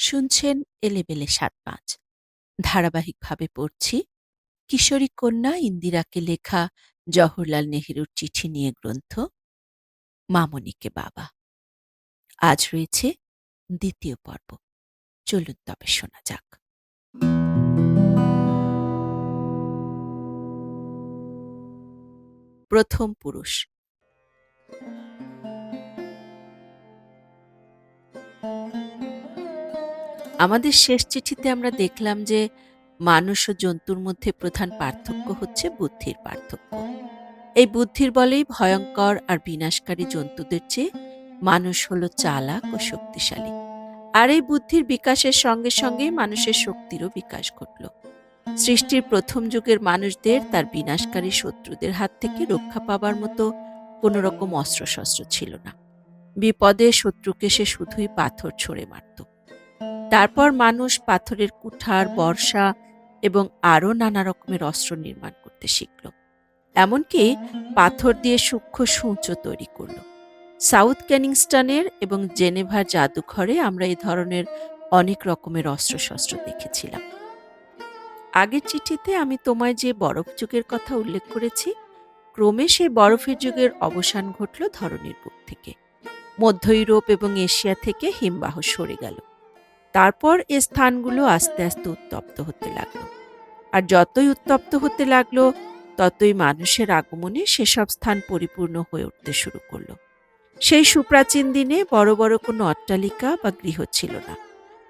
শুনছেন এলেবেলে ৭-৫ ধারাবাহিকভাবে পড়ছি কিশোরী কন্যা ইন্দিরাকে লেখা জওহরলাল নেহরুর চিঠি নিয়ে গ্রন্থ 'মামনিকে বাবা'। আজ রয়েছে ২য় পর্ব। চলুন তবে শোনা যাক। প্রথম পুরুষ। আমাদের শেষ চিঠিতে আমরা দেখলাম যে মানুষ ও জন্তুর মধ্যে প্রধান পার্থক্য হচ্ছে বুদ্ধির পার্থক্য। এই বুদ্ধির বলেই ভয়ঙ্কর আর বিনাশকারী জন্তুদের চেয়ে মানুষ হলো চালাক ও শক্তিশালী। আর এই বুদ্ধির বিকাশের সঙ্গে সঙ্গেই মানুষের শক্তিরও বিকাশ ঘটল। সৃষ্টির প্রথম যুগের মানুষদের তার বিনাশকারী শত্রুদের হাত থেকে রক্ষা পাবার মতো কোনো রকম অস্ত্রশস্ত্র ছিল না। বিপদে শত্রুকে সে শুধুই পাথর ছুঁড়ে মারত। তারপর মানুষ পাথরের কুঠার, বর্শা এবং আরও নানা রকমের অস্ত্র নির্মাণ করতে শিখল। এমনকি পাথর দিয়ে সূক্ষ্ম সূঁচও তৈরি করল। সাউথ কেনিংস্টনের এবং জেনেভার জাদুঘরে আমরা এই ধরনের অনেক রকমের অস্ত্রশস্ত্র দেখেছিলাম। আগের চিঠিতে আমি তোমায় যে বরফ যুগের কথা উল্লেখ করেছি, ক্রমে সেই বরফের যুগের অবসান ঘটল ধরনীর বুক থেকে। মধ্য ইউরোপ এবং এশিয়া থেকে হিমবাহ সরে গেল। তারপর এ স্থানগুলো আস্তে আস্তে উত্তপ্ত হতে লাগলো। আর যতই উত্তপ্ত হতে লাগলো, ততই মানুষের আগমনে সেসব স্থান পরিপূর্ণ হয়ে উঠতে শুরু করল। সেই সুপ্রাচীন দিনে বড় বড় কোনো অট্টালিকা বা গৃহ ছিল না।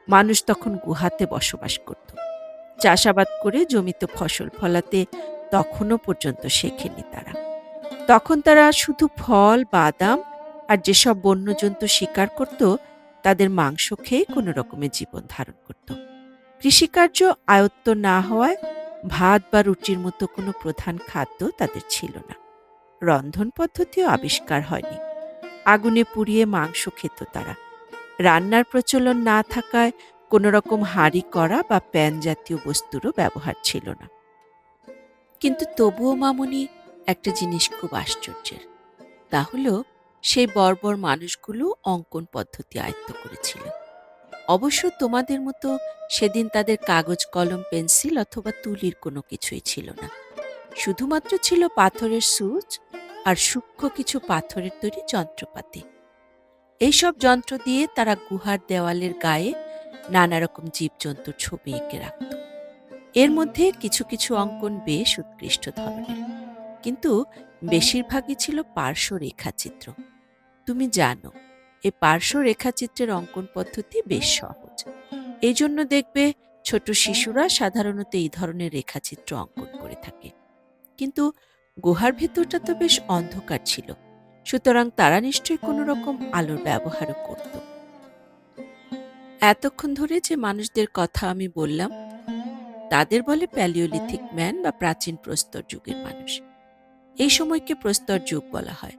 মানুষ তখন গুহাতে বসবাস করত। চাষাবাদ করে জমিতে ফসল ফলাতে তখনও পর্যন্ত শেখেনি তারা। তখন তারা শুধু ফল, বাদাম আর যেসব বন্যজন্তু শিকার করত, তাদের মাংস খেয়ে কোনো রকমের জীবন ধারণ করত। কৃষিকার্য আয়ত্ত না হওয়ায় ভাত বা রুটির মতো কোনো প্রধান খাদ্য তাদের ছিল না। রন্ধন পদ্ধতিও আবিষ্কার হয়নি। আগুনে পুড়িয়ে মাংস খেত তারা। রান্নার প্রচলন না থাকায় কোনো রকম হাঁড়ি কড়া বা প্যান জাতীয় বস্তুরও ব্যবহার ছিল না। কিন্তু তবুও মামুনি একটা জিনিস খুব আশ্চর্যের। তা হলো সেই বর্বর মানুষগুলো অঙ্কন পদ্ধতি আয়ত্ত করেছিল। অবশ্য তোমাদের মতো সেদিন তাদের কাগজ, কলম, পেন্সিল অথবা তুলির কোনো কিছুই ছিল না। শুধুমাত্র ছিল পাথরের সূচ আর সূক্ষ্ম কিছু পাথরের তৈরি যন্ত্রপাতি। এইসব যন্ত্র দিয়ে তারা গুহার দেওয়ালের গায়ে নানা রকম জীবজন্তুর ছবি এঁকে রাখত। এর মধ্যে কিছু কিছু অঙ্কন বেশ উৎকৃষ্ট ধরনের, কিন্তু বেশিরভাগই ছিল পার্শ্ব রেখাচিত্র। তুমি জানো, এই পার্শ্ব রেখাচিত্রের অঙ্কন পদ্ধতি বেশ সহজ। এই জন্য দেখবে ছোট শিশুরা সাধারণত এই ধরনের রেখাচিত্র অঙ্কন করে থাকে। কিন্তু গুহার ভেতরটা তো বেশ অন্ধকার ছিল, সুতরাং তারা নিশ্চয়ই কোনো রকম আলোর ব্যবহারও করত। এতক্ষণ ধরে যে মানুষদের কথা আমি বললাম, তাদের বলে প্যালিওলিথিক ম্যান বা প্রাচীন প্রস্তর যুগের মানুষ। এই সময়কে প্রস্তর যুগ বলা হয়।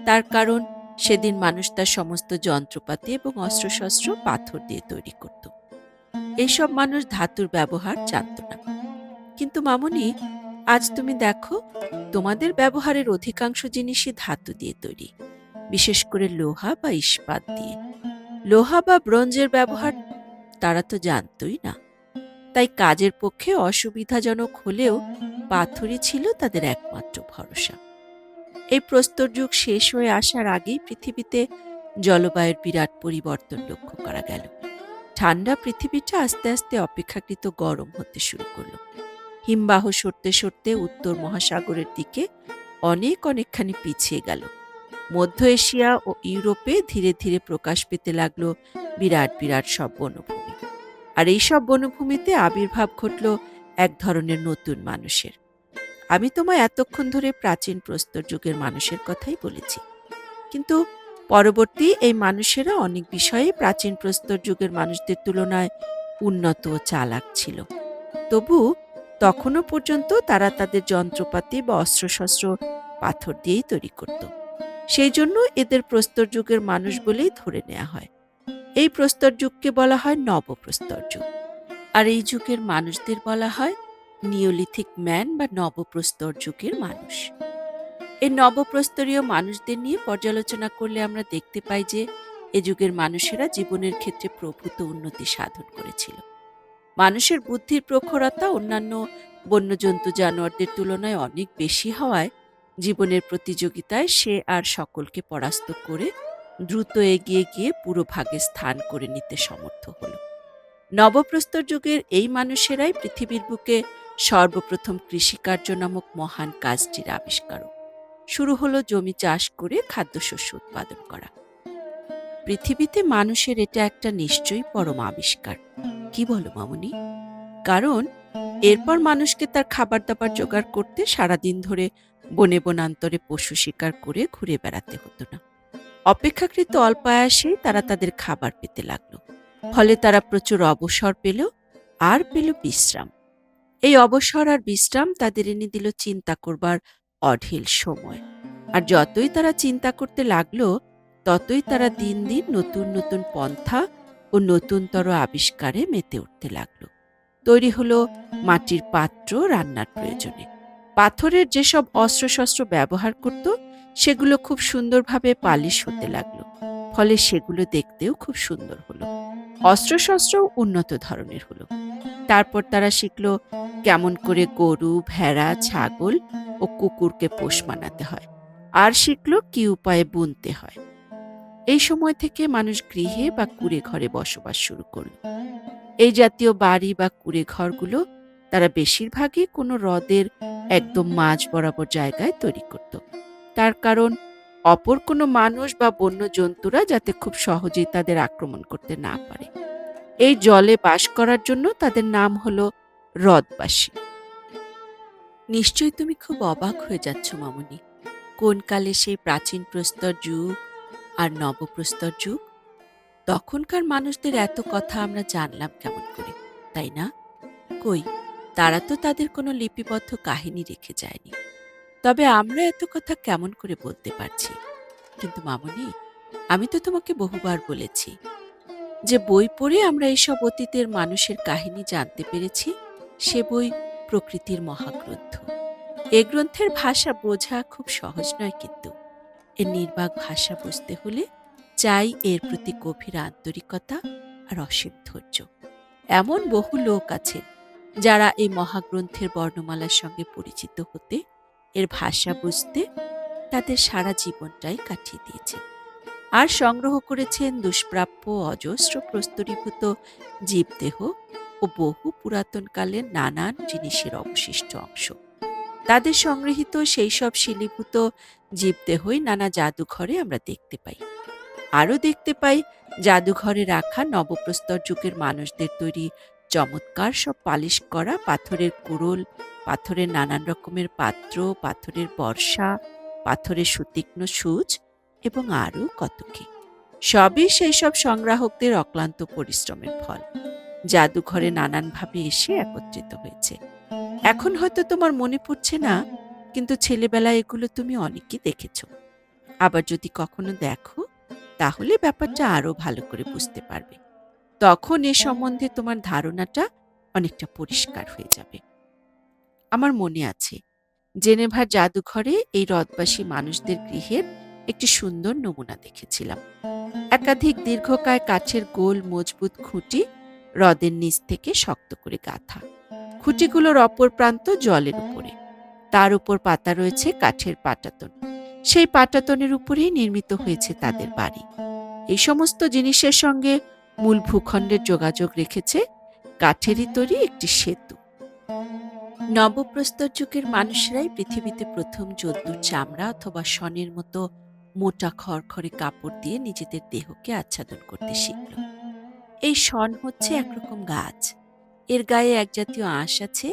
তার কারণ সেদিন মানুষ তার সমস্ত যন্ত্রপাতি এবং অস্ত্রশস্ত্র পাথর দিয়ে তৈরি করত। এইসব মানুষ ধাতুর ব্যবহার জানত না। কিন্তু মামুনি, আজ তুমি দেখো, তোমাদের ব্যবহারের অধিকাংশ জিনিসই ধাতু দিয়ে তৈরি, বিশেষ করে লোহা বা ইস্পাত দিয়ে। লোহা বা ব্রোঞ্জের ব্যবহার তারা তো জানতই না। তাই কাজের পক্ষে অসুবিধাজনক হলেও পাথরই ছিল তাদের একমাত্র ভরসা। এই প্রস্তর যুগ শেষ হয়ে আসার আগেই পৃথিবীতে জলবায়ুর বিরাট পরিবর্তন লক্ষ্য করা গেল। ঠান্ডা পৃথিবীটা আস্তে আস্তে অপেক্ষাকৃত গরম হতে শুরু করলো। হিমবাহ সরতে সরতে উত্তর মহাসাগরের দিকে অনেকখানি পিছিয়ে গেল। মধ্য এশিয়া ও ইউরোপে ধীরে ধীরে প্রকাশ পেতে লাগলো বিরাট বিরাট সব বনভূমি। আর এই সব বনভূমিতে আবির্ভাব ঘটল এক ধরনের নতুন মানুষের। আমি তোমায় এতক্ষণ ধরে প্রাচীন প্রস্তর যুগের মানুষের কথাই বলেছি, কিন্তু পরবর্তী এই মানুষেরা অনেক বিষয়ে প্রাচীন প্রস্তর যুগের মানুষদের তুলনায় উন্নত ও চালাক ছিল। তবু তখনও পর্যন্ত তারা তাদের যন্ত্রপাতি বা অস্ত্রশস্ত্র পাথর দিয়েই তৈরি করত। সেই জন্য এদের প্রস্তর যুগের মানুষ বলেই ধরে নেওয়া হয়। এই প্রস্তর যুগকে বলা হয় নবপ্রস্তর যুগ। আর এই যুগের মানুষদের বলা হয় নিওলিথিক ম্যান বা নবপ্রস্তর যুগের মানুষ। এই নবপ্রস্তরীয় মানুষদের নিয়ে পর্যালোচনা করলে আমরা দেখতে পাই যে এ যুগের মানুষেরা জীবনের ক্ষেত্রে প্রভূত উন্নতি সাধন করেছিল। মানুষের বুদ্ধির প্রখরতা অন্যান্য বন্যজন্তু জানোয়ারদের তুলনায় অনেক বেশি হওয়ায় জীবনের প্রতিযোগিতায় সে আর সকলকে পরাস্ত করে দ্রুত এগিয়ে গিয়ে পুরো ভাগে স্থান করে নিতে সমর্থ হল। নবপ্রস্তর যুগের এই মানুষেরাই পৃথিবীর বুকে সর্বপ্রথম কৃষিকার্য নামক মহান কাজটির আবিষ্কারক। শুরু হলো জমি চাষ করে খাদ্যশস্য উৎপাদন করা। পৃথিবীতে মানুষের এটা একটা নিশ্চয়ই পরম আবিষ্কার, কি বলো মামুনি? কারণ এরপর মানুষকে তার খাবার দাবার জোগাড় করতে সারাদিন ধরে বনে বনান্তরে পশু শিকার করে ঘুরে বেড়াতে হতো না। অপেক্ষাকৃত অল্প আয়াসেই তারা তাদের খাবার পেতে লাগলো। ফলে তারা প্রচুর অবসর পেল আর পেল বিশ্রাম। এই অবসর আর বিশ্রাম তাদের এনে দিল চিন্তা করবার অঢেল সময়। আর যতই তারা চিন্তা করতে লাগলো, ততই তারা দিন দিন নতুন নতুন পন্থা ও নতুনতর আবিষ্কারে মেতে উঠতে লাগলো। তৈরি হলো মাটির পাত্র রান্নার প্রয়োজনে। পাথরের যেসব অস্ত্রশস্ত্র ব্যবহার করত, সেগুলো খুব সুন্দরভাবে পালিশ হতে লাগলো। ফলে সেগুলো দেখতেও খুব সুন্দর হলো। অস্ত্রশস্ত্রও উন্নত ধরনের হলো। তারপর তারা শিখল কেমন করে গরু, ভেড়া, ছাগল ও কুকুরকে পোষ মানাতে হয়, আর শিখল কি উপায়ে বুনতে হয়। এই সময় থেকে মানুষ গৃহে বা কুঁড়ে ঘরে বসবাস শুরু করল। এই জাতীয় বাড়ি বা কুঁড়ে ঘরগুলো তারা বেশিরভাগই কোনো হ্রদের একদম মাঝ বরাবর জায়গায় তৈরি করত। তার কারণ অপর কোনো মানুষ বা বন্য জন্তুরা যাতে খুব সহজেই তাদের আক্রমণ করতে না পারে। এই জলে বাস করার জন্য তাদের নাম হলো হ্রদবাসী। নিশ্চয়ই তুমি খুব অবাক হয়ে যাচ্ছ মামুনি, কোন কালে সেই প্রাচীন প্রস্তর যুগ আর নবপ্রস্তর যুগ। তখনকার মানুষদের এত কথা আমরা জানলাম কেমন করে, তাই না? কই, তারা তো তাদের কোনো লিপিবদ্ধ কাহিনী রেখে যায়নি। তবে আমরা এত কথা কেমন করে বলতে পারছি? কিন্তু মামুনি, আমি তো তোমাকে বহুবার বলেছি যে বই পড়ে আমরা এইসব অতীতের মানুষের কাহিনী জানতে পেরেছি, সে বই প্রকৃতির মহাগ্রন্থ। এ গ্রন্থের ভাষা বোঝা খুব সহজ নয়, কিন্তু এর নির্বাক ভাষা বুঝতে হলে চাই এর প্রতি গভীর আন্তরিকতা আর অসীম ধৈর্য। এমন বহু লোক আছেন যারা এই মহাগ্রন্থের বর্ণমালার সঙ্গে পরিচিত হতে, এর ভাষা বুঝতে তাদের সারা জীবনটাই কাটিয়ে দিয়েছেন, আর সংগ্রহ করেছেন দুষ্প্রাপ্য অজস্র প্রস্তরীভূত জীবদেহ ও বহু পুরাতনকালের নানান জিনিসের অবশিষ্ট অংশ। তাদের সংগৃহীত সেই সব শিলীভূত জীবদেহই নানা জাদুঘরে আমরা দেখতে পাই। আরও দেখতে পাই জাদুঘরে রাখা নবপ্রস্তর যুগের মানুষদের তৈরি চমৎকার সব পালিশ করা পাথরের কুড়োল, পাথরের নানান রকমের পাত্র, পাথরের বর্ষা, পাথরের সুতীক্ষ্ণ সূচ এবং আরও কত কি। সবই সেই সব সংগ্রাহকদের অক্লান্ত পরিশ্রমের ফল, জাদুঘরে নানানভাবে এসে একত্রিত হয়েছে। এখন হয়তো তোমার মনে পড়ছে না, কিন্তু ছেলেবেলায় এগুলো তুমি অনেকই দেখেছ। আবার যদি কখনো দেখো, তাহলে ব্যাপারটা আরো ভালো করে বুঝতে পারবে। তখন এ সম্বন্ধে তোমার ধারণাটা অনেকটা পরিষ্কার হয়ে যাবে। আমার মনে আছে, জেনেভার জাদুঘরে এই হ্রদবাসী মানুষদের গৃহের একটি সুন্দর নমুনা দেখেছিলাম। একাধিক দীর্ঘকায় কাঠের গোল মজবুত খুঁটি হ্রদের নিচ থেকে শক্ত করে গাঁথা। খুঁটিগুলোর অপর প্রান্ত জলের উপরে, তার উপর পাতা রয়েছে কাঠের পাটাতন। সেই পাটাতনের উপরেই নির্মিত হয়েছে তাদের বাড়ি। এই সমস্ত জিনিসের সঙ্গে মূল ভূখণ্ডের যোগাযোগ রেখেছে কাঠেরই তৈরি একটি সেতু। নবপ্রস্তর যুগের মানুষরাই পৃথিবীতে প্রথম জন্তুর চামড়া অথবা শনের মতো মোটা খড়খড়ে কাপড় দিয়ে নিজেদের দেহকে আচ্ছাদন করতে শিখল। এই শন হচ্ছে একরকম গাছ। এর গায়ে এক জাতীয় আঁশ আছে,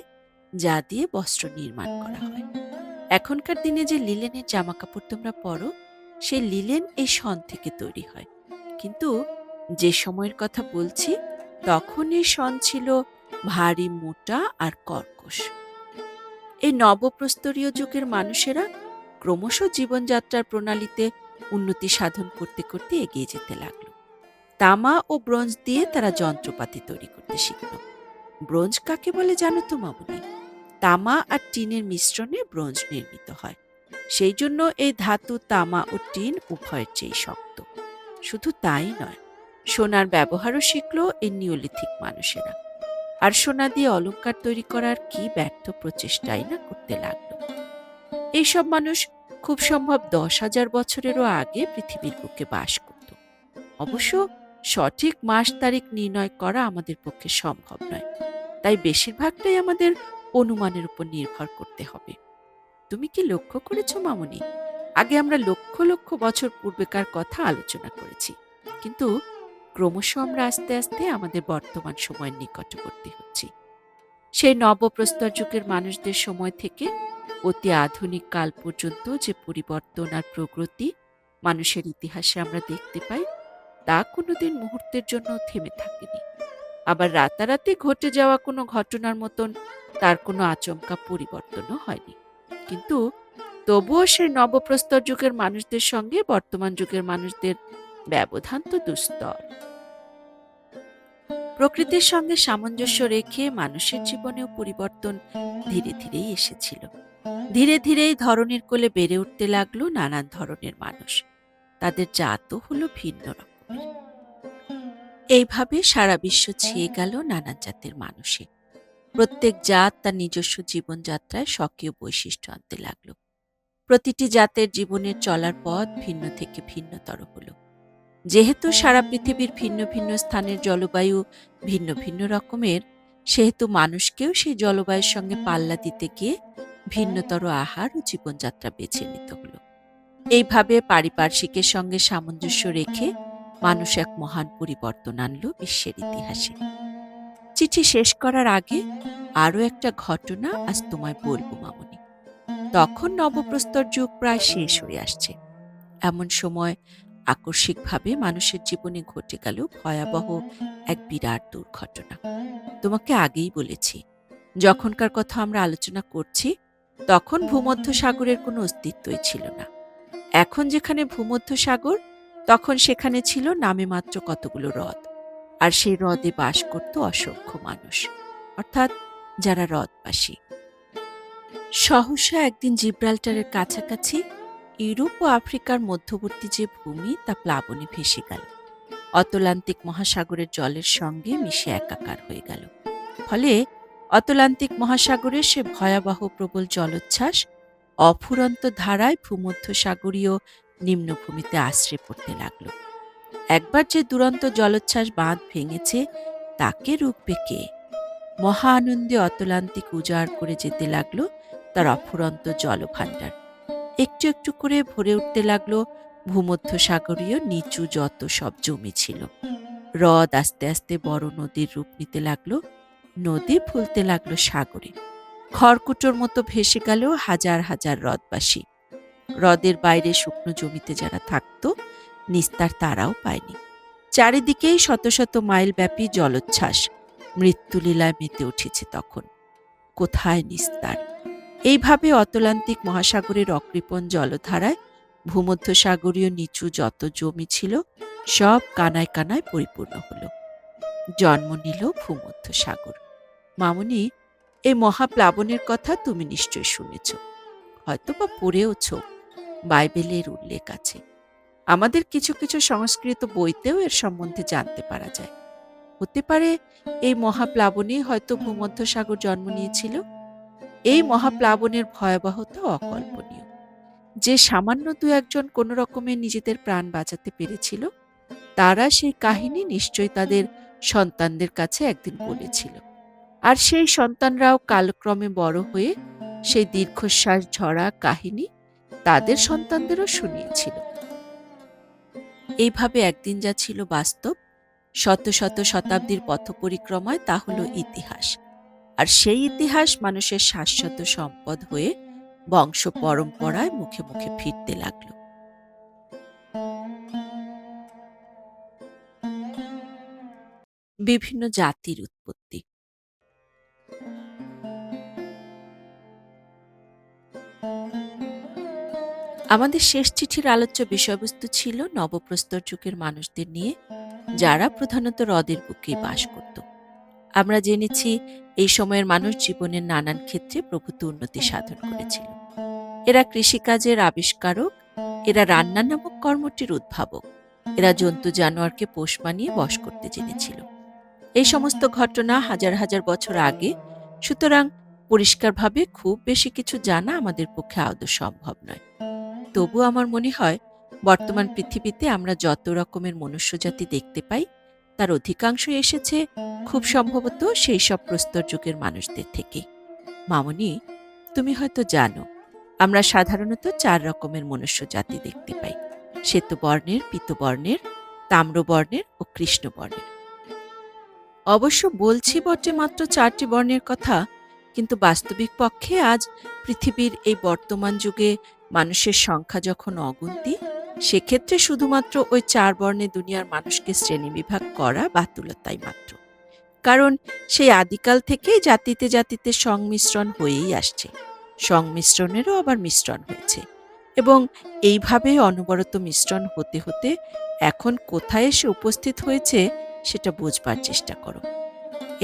যা দিয়ে বস্ত্র নির্মাণ করা হয়। এখনকার দিনে যে লিলেনের জামা কাপড় তোমরা পরো, সেই লিলেন এই শন থেকে তৈরি হয়। কিন্তু যে সময়ের কথা বলছি, তখন এই শন ছিল ভারী মোটা আর কর্কশ। এই নবপ্রস্তরীয় যুগের মানুষেরা ক্রমশ জীবনযাত্রার প্রণালীতে উন্নতি সাধন করতে করতে এগিয়ে যেতে লাগলো। তামা ও ব্রোঞ্জ দিয়ে তারা যন্ত্রপাতি তৈরি করতে শিখল। ব্রোঞ্জ কাকে বলে জানো তো মামুনি? তামা আর টিনের মিশ্রণে ব্রোঞ্জ নির্মিত হয়। সেই জন্য এই ধাতু তামা ও টিন উভয়ের চেয়ে শক্ত। শুধু তাই নয়, সোনার ব্যবহারও শিখল এই নিওলিথিক মানুষেরা। আর সোনা দিয়ে অলংকার তৈরি করার কি ব্যর্থ প্রচেষ্টাই না করতে লাগলো। এইসব মানুষ খুব সম্ভব 10,000 বছরেরও আগে পৃথিবীর বুকে বাস করত। অবশ্য সঠিক মাস তারিখ নির্ণয় করা আমাদের পক্ষে সম্ভব নয়, তাই বেশিরভাগটাই আমাদের অনুমানের উপর নির্ভর করতে হবে। তুমি কি লক্ষ্য করেছ মামুনি, আগে আমরা লক্ষ লক্ষ বছর পূর্বেকার কথা আলোচনা করেছি, কিন্তু ক্রমশ আমরা আস্তে আস্তে আমাদের বর্তমান সময়ের নিকটবর্তী হচ্ছি। সেই নবপ্রস্তর যুগের মানুষদের সময় থেকে অতি আধুনিক কাল পর্যন্ত যে পরিবর্তন আর প্রগতি মানুষের ইতিহাসে আমরা দেখতে পাই, তা কোনোদিন মুহূর্তের জন্য থেমে থাকেনি। আবার রাতারাতি ঘটে যাওয়া কোনো ঘটনার মতন তার কোনো আচমকা পরিবর্তনও হয়নি। কিন্তু তবুও সেই নবপ্রস্তর যুগের মানুষদের সঙ্গে বর্তমান যুগের মানুষদের ব্যবধান তো দুস্তর। প্রকৃতির সঙ্গে সামঞ্জস্য রেখে মানুষের জীবনেও পরিবর্তন ধীরে ধীরেই এসেছিল। ধীরে ধীরেই ধরনীর কোলে বেড়ে উঠতে লাগলো নানান ধরনের মানুষ। তাদের জাতও হলো ভিন্ন রকমের। এইভাবে সারা বিশ্ব ছেয়ে গেল নানান জাতের মানুষে। প্রত্যেক জাত তার নিজস্ব জীবনযাত্রায় স্বকীয় বৈশিষ্ট্য আনতে লাগলো। প্রতিটি জাতের জীবনের চলার পথ ভিন্ন থেকে ভিন্নতর হলো। যেহেতু সারা পৃথিবীর ভিন্ন ভিন্ন স্থানের জলবায়ু ভিন্ন ভিন্ন রকমের, সেহেতু মানুষকেও সেই জলবায়ুর সঙ্গে পাল্লা দিতে গিয়ে ভিন্নতর আহার ও জীবনযাত্রা বেছে নিতে হলো। এইভাবে পারিপার্শ্বিকের সঙ্গে সামঞ্জস্য রেখে মানুষ এক মহান পরিবর্তন আনলো বিশ্বের ইতিহাসে। চিঠি শেষ করার আগে আরও একটা ঘটনা আজ তোমায় বলবো মামুনি। তখন নবপ্রস্তর যুগ প্রায় শেষ হয়ে আসছে। এমন সময় আকস্মিকভাবে মানুষের জীবনে ঘটে গেল ভয়াবহ এক বিরাট দুর্ঘটনা। তোমাকে আগেই বলেছি, যখনকার কথা আমরা আলোচনা করছি তখন ভূমধ্যসাগরের কোনো অস্তিত্বই ছিল না। এখন যেখানে ভূমধ্যসাগর, তখন সেখানে ছিল নামে মাত্র কতগুলো হ্রদ, আর সেই হ্রদে বাস করত অসংখ্য মানুষ, অর্থাৎ যারা হ্রদবাসী। সহসা একদিন জিব্রাল্টারের কাছাকাছি ইউরোপ ও আফ্রিকার মধ্যবর্তী যে ভূমি তা প্লাবনে ভেসে গেল, অতলান্তিক মহাসাগরের জলের সঙ্গে মিশে একাকার হয়ে গেল। ফলে অতলান্তিক মহাসাগরের সে ভয়াবহ প্রবল জলোচ্ছ্বাস অফুরন্ত ধারায় ভূমধ্যসাগরীয় নিম্নভূমিতে আশ্রে পড়তে লাগল। একবার যে দুরন্ত জলোচ্ছ্বাস বাঁধ ভেঙেছে, তাকে রুখবে কে? মহা আনন্দে অতলান্তিক উজাড় করে যেতে লাগল তার অফুরন্ত জলভাণ্ডার। একটু একটু করে ভরে উঠতে লাগলো ভূমধ্যসাগরীয় নিচু যত সব জমি ছিল। হ্রদ আস্তে আস্তে বড় নদীর রূপ নিতে লাগলো, নদী ফুলতে লাগলো সাগরে। খড়কুটোর মতো ভেসে গেল হাজার হাজার হ্রদবাসী। হ্রদের বাইরে শুকনো জমিতে যারা থাকত, নিস্তার তারাও পায়নি। চারিদিকেই শত শত মাইল ব্যাপী জলোচ্ছ্বাস মৃত্যুলীলায় মেতে উঠেছে তখন। কোথায় নিস্তার? এইভাবে অতলান্তিক মহাসাগরের অকৃপণ জলধারায় ভূমধ্যসাগরীয় নিচু যত জমি ছিল সব কানায় কানায় পরিপূর্ণ হল। জন্ম নিল ভূমধ্যসাগর। মামুনি, এই মহাপ্লাবনের কথা তুমি নিশ্চয় শুনেছ, হয়তো বা পড়েওছ, বাইবেলের উল্লেখ আছে। আমাদের কিছু কিছু সংস্কৃত বইতেও এর সম্বন্ধে জানতে পারা যায়। হতে পারে এই মহাপ্লাবনে হয়তো ভূমধ্যসাগর জন্ম নিয়েছিল। এই মহাপ্লাবনের ভয়াবহতা অকল্পনীয়। যে সামান্য দু একজন কোনো রকমে নিজেদের প্রাণ বাঁচাতে পেরেছিল, তারা সেই কাহিনী নিশ্চয়ই তাদের সন্তানদের কাছে একদিন বলেছিল, আর সেই সন্তানরাও কালক্রমে বড় হয়ে সেই দীর্ঘশ্বাস ঝরা কাহিনী তাদের সন্তানদেরও শুনিয়েছিল। এইভাবে একদিন যা ছিল বাস্তব, শত শত শতাব্দীর পথ পরিক্রমায় তা হলো ইতিহাস। আর সেই ইতিহাস মানুষের শাশ্বত সম্পদ হয়ে বংশ পরম্পরায় মুখে মুখে ফিরতে লাগল। বিভিন্ন জাতির উৎপত্তি। আমাদের শেষ চিঠির আলোচ্য বিষয়বস্তু ছিল নবপ্রস্তর যুগের মানুষদের নিয়ে, যারা প্রধানত হ্রদের বুকে বাস করত। আমরা জেনেছি এই সময়ের মানুষ জীবনের নানান ক্ষেত্রে প্রভূত উন্নতি সাধন করেছিল। এরা কৃষিকাজের আবিষ্কারক, এরা রান্না নামক কর্মটির উদ্ভাবক, এরা জন্তু জানোয়ারকে পোষ মানিয়ে বশ করতে জেনেছিল। এই সমস্ত ঘটনা হাজার হাজার বছর আগে, সুতরাং পরিষ্কারভাবে খুব বেশি কিছু জানা আমাদের পক্ষে আদৌ সম্ভব নয়। তবু আমার মনে হয় বর্তমান পৃথিবীতে আমরা যত রকমের মনুষ্যজাতি দেখতে পাই তার অধিকাংশই এসেছে খুব সম্ভবত সেই সব প্রস্তর যুগের মানুষদের থেকে। মামনি, তুমি হয়তো জানো আমরা সাধারণত ৪ রকমের মনুষ্য জাতি দেখতে পাই: শ্বেতবর্ণের, পীতবর্ণের, তাম্রবর্ণের ও কৃষ্ণবর্ণের। অবশ্য বলছি বটে মাত্র ৪টি বর্ণের কথা, কিন্তু বাস্তবিক পক্ষে আজ পৃথিবীর এই বর্তমান যুগে মানুষের সংখ্যা যখন অগুন্তি, সেক্ষেত্রে শুধুমাত্র ওই ৪ বর্ণে দুনিয়ার মানুষকে শ্রেণীবিভাগ করা বাতুলতাই মাত্র। কারণ সেই আদিকাল থেকেই জাতিতে জাতিতে সংমিশ্রণ হয়েই আসছে, সংমিশ্রণেরও আবার মিশ্রণ হয়েছে, এবং এইভাবে অনবরত মিশ্রণ হতে হতে এখন কোথায় এসে উপস্থিত হয়েছে সেটা বোঝবার চেষ্টা করো।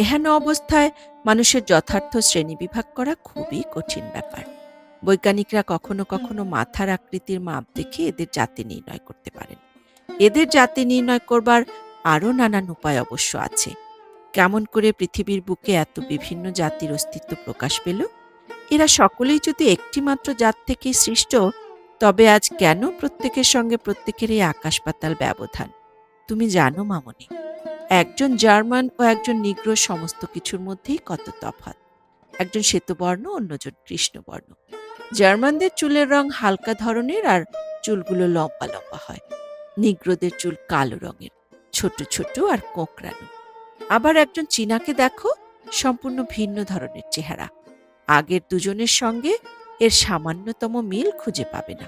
এহেন অবস্থায় মানুষের যথার্থ শ্রেণীবিভাগ করা খুবই কঠিন ব্যাপার। বৈজ্ঞানিকরা কখনো কখনো মাথার আকৃতির মাপ দেখে এদের জাতি নির্ণয় করতে পারেন। এদের জাতি নির্ণয় করবার আরও নানান উপায় অবশ্য আছে। কেমন করে পৃথিবীর বুকে এত বিভিন্ন জাতির অস্তিত্ব প্রকাশ পেল? এরা সকলেই যদি একটি মাত্র জাত থেকেই সৃষ্ট, তবে আজ কেন প্রত্যেকের সঙ্গে প্রত্যেকের এই আকাশ পাতাল ব্যবধান? তুমি জানো মামনি, একজন জার্মান ও একজন নিগ্রো সমস্ত কিছুর মধ্যেই কত তফাৎ। একজন শ্বেতবর্ণ, অন্যজন কৃষ্ণবর্ণ। জার্মানদের চুলের রং হালকা ধরনের আর চুলগুলো লম্বা লম্বা হয়। নিগ্রোদের চুল কালো রঙের, ছোট ছোট আর কোঁকড়ানো। আবার একজন চীনাকে দেখো, সম্পূর্ণ ভিন্ন ধরনের চেহারা। আগের দুজনের সঙ্গে এর সামান্যতম মিল খুঁজে পাবে না।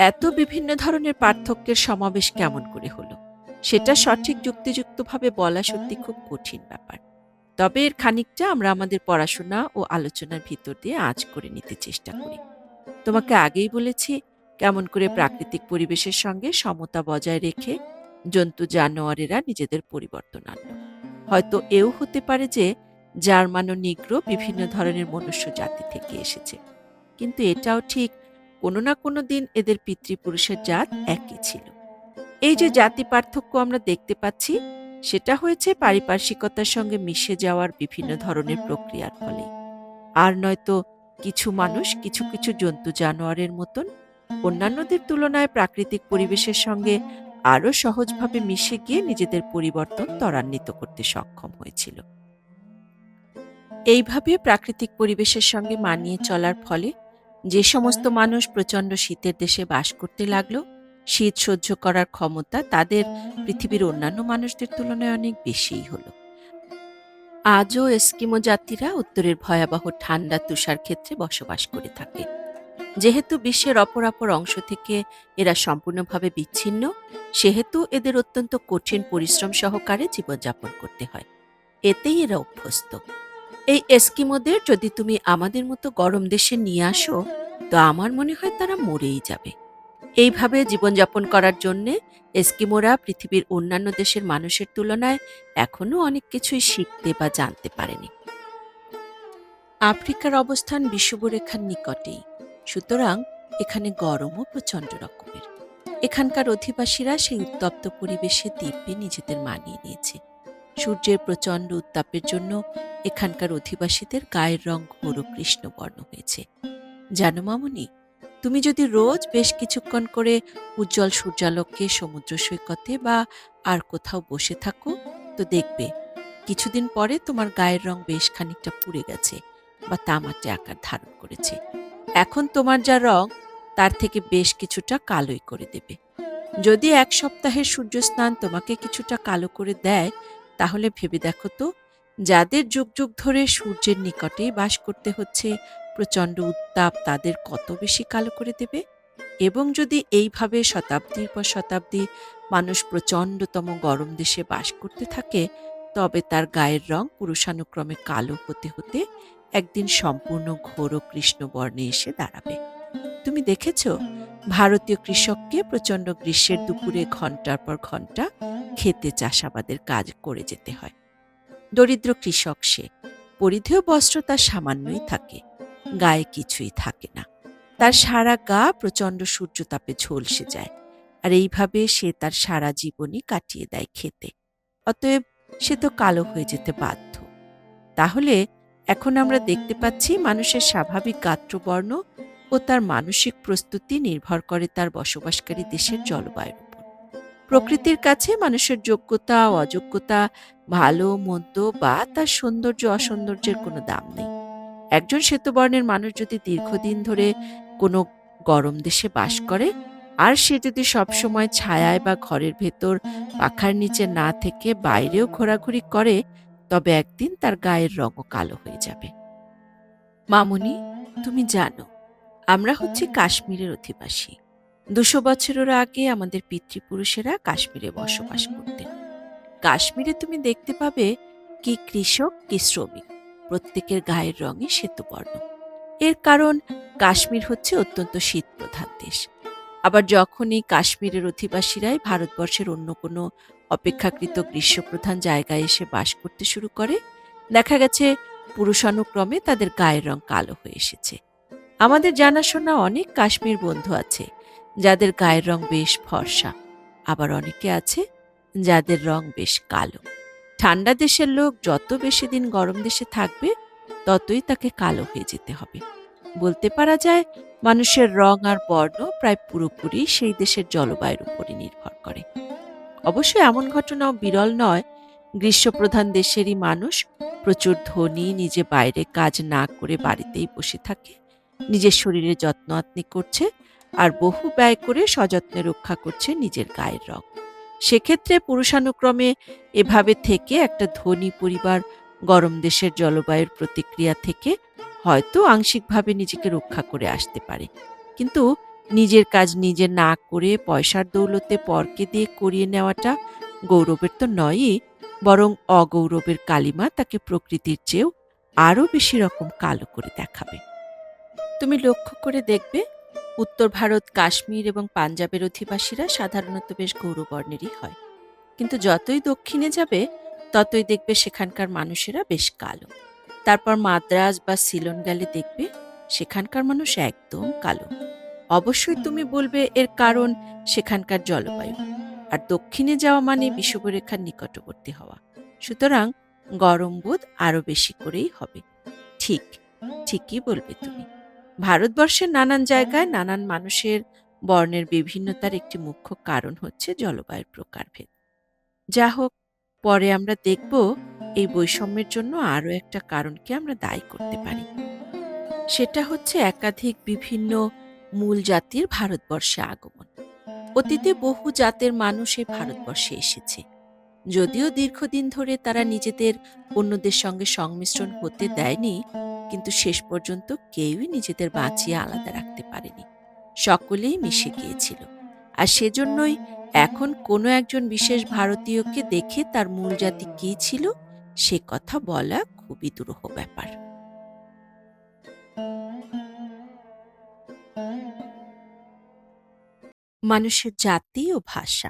এত বিভিন্ন ধরনের পার্থক্যের সমাবেশ কেমন করে হলো, সেটা সঠিক যুক্তিযুক্তভাবে বলা সত্যি খুব কঠিন ব্যাপার। তবে এর খানিকটা আমরা আমাদের পড়াশোনা ও আলোচনার ভিতর দিয়ে আঁচ করে নিতে চেষ্টা করি। তোমাকে আগেই বলেছি কেমন করে প্রাকৃতিক পরিবেশের সঙ্গে সমতা বজায় রেখে জন্তু জানোয়ারেরা নিজেদের পরিবর্তন আনলো। হয়তো এও হতে পারে যে জার্মান ও নিগ্রো বিভিন্ন ধরনের মনুষ্য জাতি থেকে এসেছে, কিন্তু এটাও ঠিক কোনো না কোনো দিন এদের পিতৃপুরুষের জাত একই ছিল। এই যে জাতি পার্থক্য আমরা দেখতে পাচ্ছি, সেটা হয়েছে পারিপার্শ্বিকতার সঙ্গে মিশে যাওয়ার বিভিন্ন ধরনের প্রক্রিয়ার ফলে। আর নয়তো কিছু মানুষ কিছু কিছু জন্তু জানোয়ারের মতন অন্যান্যদের তুলনায় প্রাকৃতিক পরিবেশের সঙ্গে আরও সহজভাবে মিশে গিয়ে নিজেদের পরিবর্তন ত্বরান্বিত করতে সক্ষম হয়েছিল। এইভাবে প্রাকৃতিক পরিবেশের সঙ্গে মানিয়ে চলার ফলে যে সমস্ত মানুষ প্রচণ্ড শীতের দেশে বাস করতে লাগলো, শীত সহ্য করার ক্ষমতা তাদের পৃথিবীর অন্যান্য মানুষদের তুলনায় অনেক বেশিই হলো। আজও এস্কিমো জাতিরা উত্তরের ভয়াবহ ঠান্ডা তুষার ক্ষেত্রে বসবাস করে থাকে। যেহেতু বিশ্বের অপরাপর অংশ থেকে এরা সম্পূর্ণভাবে বিচ্ছিন্ন, সেহেতু এদের অত্যন্ত কঠিন পরিশ্রম সহকারে জীবনযাপন করতে হয়। এতেই এরা অভ্যস্ত। এই এস্কিমোদের যদি তুমি আমাদের মতো গরম দেশে নিয়ে আসো, তো আমার মনে হয় তারা মরেই যাবে। এইভাবে জীবনযাপন করার জন্যে এস্কিমোরা পৃথিবীর অন্যান্য দেশের মানুষের তুলনায় এখনও অনেক কিছুই শিখতে বা জানতে পারেনি। আফ্রিকার অবস্থান বিষুবরেখার নিকটেই, সুতরাং এখানে গরমও প্রচণ্ড রকমের। এখানকার অধিবাসীরা সেই উত্তপ্ত পরিবেশে দিব্যে নিজেদের মানিয়ে নিয়েছে। সূর্যের প্রচণ্ড উত্তাপের জন্য এখানকার অধিবাসীদের গায়ের রং ঘোর কৃষ্ণবর্ণ হয়েছে। জানো মামুনি, তুমি যদি রোজ বেশ কিছুক্ষণ করে উজ্জ্বল সূর্যালোকে সমুদ্র সৈকতে বা আর কোথাও বসে থাকো, তো দেখবে কিছুদিন পরে তোমার গায়ের রং বেশ খানিকটা পুড়ে গেছে বা তামাটে আকার ধারণ করেছে। এখন তোমার যা রং তার থেকে বেশ কিছুটা কালোই করে দেবে। যদি ১ সপ্তাহের সূর্যস্নান তোমাকে কিছুটা কালো করে দেয়, তাহলে ভেবে দেখো তো, যাদের যুগ যুগ ধরে সূর্যের নিকটেই বাস করতে হচ্ছে, প্রচণ্ড উত্তাপ তাদের কত বেশি কালো করে দেবে। এবং যদি এইভাবে শতাব্দীর পর শতাব্দী মানুষ প্রচণ্ডতম গরম দেশে বাস করতে থাকে, তবে তার গায়ের রং পুরুষানুক্রমে কালো হতে হতে একদিন সম্পূর্ণ ঘোর কৃষ্ণবর্ণে এসে দাঁড়াবে। তুমি দেখেছ ভারতীয় কৃষককে প্রচণ্ড গ্রীষ্মের দুপুরে ঘন্টার পর ঘন্টা ক্ষেতে চাষাবাদের কাজ করে যেতে হয়। দরিদ্র কৃষক সে, পরিধেয় বস্ত্র তার সামান্যই থাকে, গায়ে কিছুই থাকে না। তার সারা গা প্রচণ্ড সূর্যতাপে ঝলসে যায়, আর এইভাবে সে তার সারা জীবনই কাটিয়ে দেয় খেতে। অতএব সে তো কালো হয়ে যেতে বাধ্য। তাহলে এখন আমরা দেখতে পাচ্ছি মানুষের স্বাভাবিক গাত্রবর্ণ ও তার মানসিক প্রস্তুতি নির্ভর করে তার বসবাসকারী দেশের জলবায়ুর উপর। প্রকৃতির কাছে মানুষের যোগ্যতা ও অযোগ্যতা, ভালো মন্দ বা তার সৌন্দর্য অসৌন্দর্যের কোনো দাম নেই। একজন শ্বেতবর্ণের মানুষ যদি দীর্ঘদিন ধরে কোনো গরম দেশে বাস করে আর সে যদি সবসময় ছায়ায় বা ঘরের ভেতর পাখার নিচে না থেকে বাইরেও ঘোরাঘুরি করে, তবে একদিন তার গায়ের রঙও কালো হয়ে যাবে। মামুনি, তুমি জানো আমরা হচ্ছি কাশ্মীরের অধিবাসী। ২০০ বছরের আগে আমাদের পিতৃপুরুষেরা কাশ্মীরে বসবাস করতেন। কাশ্মীরে তুমি দেখতে পাবে কি কৃষক কি শ্রমিক, প্রত্যেকের গায়ের রঙই শ্বেতবর্ণ। এর কারণ কাশ্মীর হচ্ছে অত্যন্ত শীতপ্রধান দেশ। আবার যখন এই কাশ্মীরের অধিবাসীরাই ভারতবর্ষের অন্য কোনো অপেক্ষাকৃত গ্রীষ্মপ্রধান জায়গায় এসে বাস করতে শুরু করে, দেখা গেছে পুরুষানুক্রমে তাদের গায়ের রং কালো হয়ে এসেছে। আমাদের জানাশোনা অনেক কাশ্মীর বন্ধু আছে যাদের গায়ের রং বেশ ফর্সা, আবার অনেকে আছে যাদের রং বেশ কালো। ঠান্ডা দেশের লোক যত বেশি দিন গরম দেশে থাকবে ততই তাকে কালো হয়ে যেতে হবে। বলতে পারা যায় মানুষের রং আর বর্ণ প্রায় পুরোপুরি সেই দেশের জলবায়ুর উপরই নির্ভর করে। অবশ্য এমন ঘটনাও বিরল নয়, গ্রীষ্মপ্রধান দেশেরই মানুষ প্রচুর ধনী, নিজে বাইরে কাজ না করে বাড়িতেই বসে থাকে, নিজের শরীরে যত্ন আত্নি করছে আর বহু ব্যয় করে সযত্নে রক্ষা করছে নিজের গায়ের রং। সেক্ষেত্রে পুরুষানুক্রমে এভাবে থেকে একটা ধনী পরিবার গরম দেশের জলবায়ুর প্রতিক্রিয়া থেকে হয়তো আংশিকভাবে নিজেকে রক্ষা করে আসতে পারে, কিন্তু নিজের কাজ নিজে না করে পয়সার দৌলতে পরকে দিয়ে করিয়ে নেওয়াটা গৌরবের তো নয়ই, বরং অগৌরবের কালিমা তাকে প্রকৃতির চেয়েও আরও বেশি রকম কালো করে দেখাবে। তুমি লক্ষ্য করে দেখবে উত্তর ভারত, কাশ্মীর এবং পাঞ্জাবের অধিবাসীরা সাধারণত বেশ গৌরবর্ণেরই হয়, কিন্তু যতই দক্ষিণে যাবে ততই দেখবে সেখানকার মানুষেরা বেশ কালো। তারপর মাদ্রাজ বা সিলন গেলে দেখবে সেখানকার মানুষ একদম কালো। অবশ্যই তুমি বলবে এর কারণ সেখানকার জলবায়ু, আর দক্ষিণে যাওয়া মানে বিষুবরেখার নিকটবর্তী হওয়া, সুতরাং গরম বোধ আরো বেশি করেই হবে। ঠিক, ঠিকই বলবে তুমি। ভারতবর্ষের নানান জায়গায় নানান মানুষের বর্ণের বিভিন্নতার একটি মুখ্য কারণ হচ্ছে জলবায়ুর প্রকারভেদ। যা হোক, পরে আমরা দেখব এই বৈষম্যের জন্য আরও একটা কারণকে আমরা দায়ী করতে পারি। সেটা হচ্ছে একাধিক বিভিন্ন মূল জাতির ভারতবর্ষে আগমন। অতীতে বহু জাতের মানুষ এই ভারতবর্ষে এসেছে। যদিও দীর্ঘদিন ধরে তারা নিজেদের অন্যদের সঙ্গে সংমিশ্রণ হতে দেয়নি, কিন্তু শেষ পর্যন্ত কেউই নিজেদের বাঁচিয়ে আলাদা রাখতে পারেনি। সকলেই মিশে গিয়েছিল। আর সেজন্যই এখন কোনো একজন বিশেষ ভারতীয়কে দেখে তার মূল জাতি কী ছিল সে কথা বলা খুবই দুরূহ ব্যাপার। মানুষের জাতি ও ভাষা।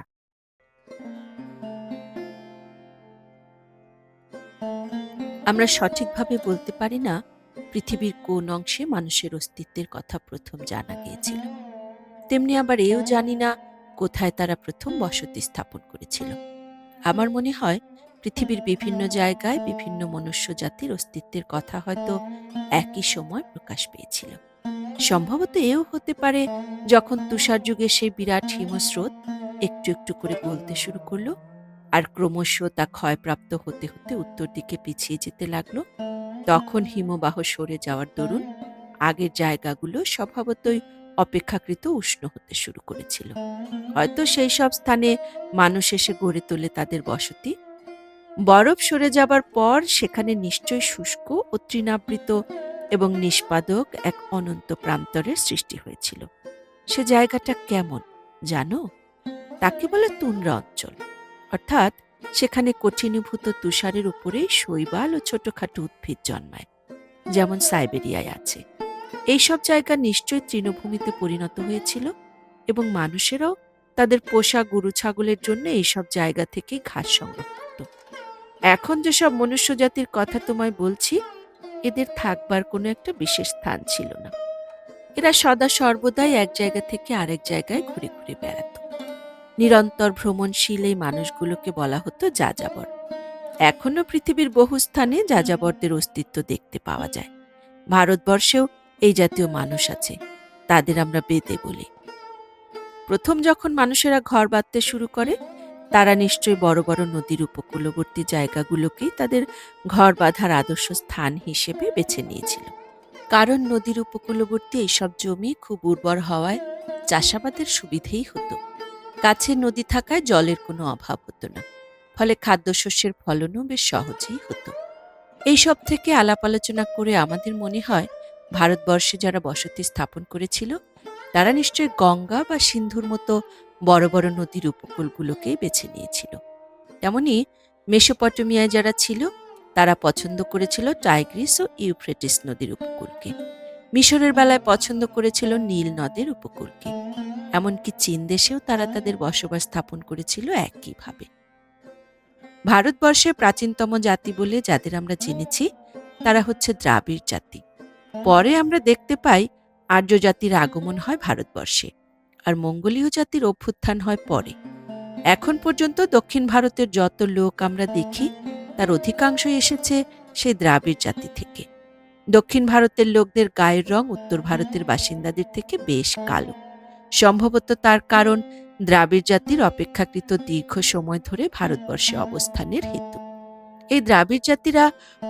আমরা সঠিকভাবে বলতে পারি না পৃথিবীর কোন অংশে মানুষের অস্তিত্বের কথা প্রথম জানা গিয়েছিল। তেমনি আবার এও জানি না কোথায় তারা প্রথম বসতি স্থাপন করেছিল। আমার মনে হয় পৃথিবীর বিভিন্ন জায়গায় বিভিন্ন মনুষ্য জাতির অস্তিত্বের কথা হয়তো একই সময় প্রকাশ পেয়েছিল। সম্ভবত এও হতে পারে যখন তুষার যুগে সেই বিরাট হিমস্রোত একটু একটু করে গলতে শুরু করলো আর ক্রমশ তা ক্ষয়প্রাপ্ত হতে হতে উত্তর দিকে পিছিয়ে যেতে লাগলো, তখন হিমবাহ সরে যাওয়ার দরুন আগের জায়গাগুলো স্বভাবতই অপেক্ষাকৃত উষ্ণ হতে শুরু করেছিল। হয়তো সেই সব স্থানে মানুষ এসে গড়ে তোলে তাদের বসতি। বরফ সরে যাবার পর সেখানে নিশ্চয় শুষ্ক ও তৃণাবৃত এবং নিষ্পাদক এক অনন্ত প্রান্তরের সৃষ্টি হয়েছিল। সে জায়গাটা কেমন জানো? তাকে বলে তুন্দ্রা অঞ্চল। অর্থাৎ সেখানে কঠিনীভূত তুষারের উপরেই শৈবাল ও ছোটখাটো উদ্ভিদ জন্মায়, যেমন সাইবেরিয়ায় আছে। এইসব জায়গা নিশ্চয়ই তৃণভূমিতে পরিণত হয়েছিল এবং মানুষেরাও তাদের পোষা গরু ছাগলের জন্য এইসব জায়গা থেকেই ঘাস সংগ্রহ করত। এখন যেসব মনুষ্য জাতির কথা তোমায় বলছি, এদের থাকবার কোনো একটা বিশেষ স্থান ছিল না। এরা সদা সর্বদাই এক জায়গা থেকে আরেক জায়গায় ঘুরে ঘুরে বেড়াত। নিরন্তর ভ্রমণশীল এই মানুষগুলোকে বলা হতো যাযাবর। এখনো পৃথিবীর বহু স্থানে যাযাবরদের অস্তিত্ব দেখতে পাওয়া যায়। ভারতবর্ষেও এই জাতীয় মানুষ আছে, তাদের আমরা বেদে বলি। প্রথম যখন মানুষেরা ঘর বাঁধতে শুরু করে, তারা নিশ্চয়ই বড় বড় নদীর উপকূলবর্তী জায়গাগুলোকেই তাদের ঘর বাঁধার আদর্শ স্থান হিসেবে বেছে নিয়েছিল। কারণ নদীর উপকূলবর্তী এইসব জমি খুব উর্বর হওয়ায় চাষাবাদের সুবিধেই হতো। কাছে নদী থাকায় জলের কোনো অভাব হতো না, ফলে খাদ্যশস্যের ফলনও বেশ সহজেই হতো। এইসব থেকে আলাপ আলোচনা করে আমাদের মনে হয় ভারতবর্ষে যারা বসতি স্থাপন করেছিল তারা নিশ্চয়ই গঙ্গা বা সিন্ধুর মতো বড় বড় নদীর উপকূলগুলোকেই বেছে নিয়েছিল। তেমনি মেসোপটেমিয়ায় যারা ছিল তারা পছন্দ করেছিল টাইগ্রিস ও ইউফ্রেটিস নদীর উপকূলকে। মিশরের বেলায় পছন্দ করেছিল নীল নদের উপকূলকে। এমনকি চীন দেশেও তারা তাদের বসবাস স্থাপন করেছিল একইভাবে। ভারতবর্ষে প্রাচীনতম জাতি বলে যাদের আমরা জেনেছি তারা হচ্ছে দ্রাবিড় জাতি। পরে আমরা দেখতে পাই আর্য জাতির আগমন হয় ভারতবর্ষে, আর মঙ্গোলীয় জাতির অভ্যুত্থান হয় পরে। এখন পর্যন্ত দক্ষিণ ভারতের যত লোক আমরা দেখি তার অধিকাংশই এসেছে সেই দ্রাবিড় জাতি থেকে। দক্ষিণ ভারতের লোকদের গায়ের রং উত্তর ভারতের বাসিন্দাদের থেকে বেশ কালো। সম্ভবত তার কারণ দ্রাবিড় জাতির অপেক্ষাকৃত দীর্ঘ সময় ধরে ভারতবর্ষে অবস্থানের হেতু। এই দ্রাবিড় জাতিরা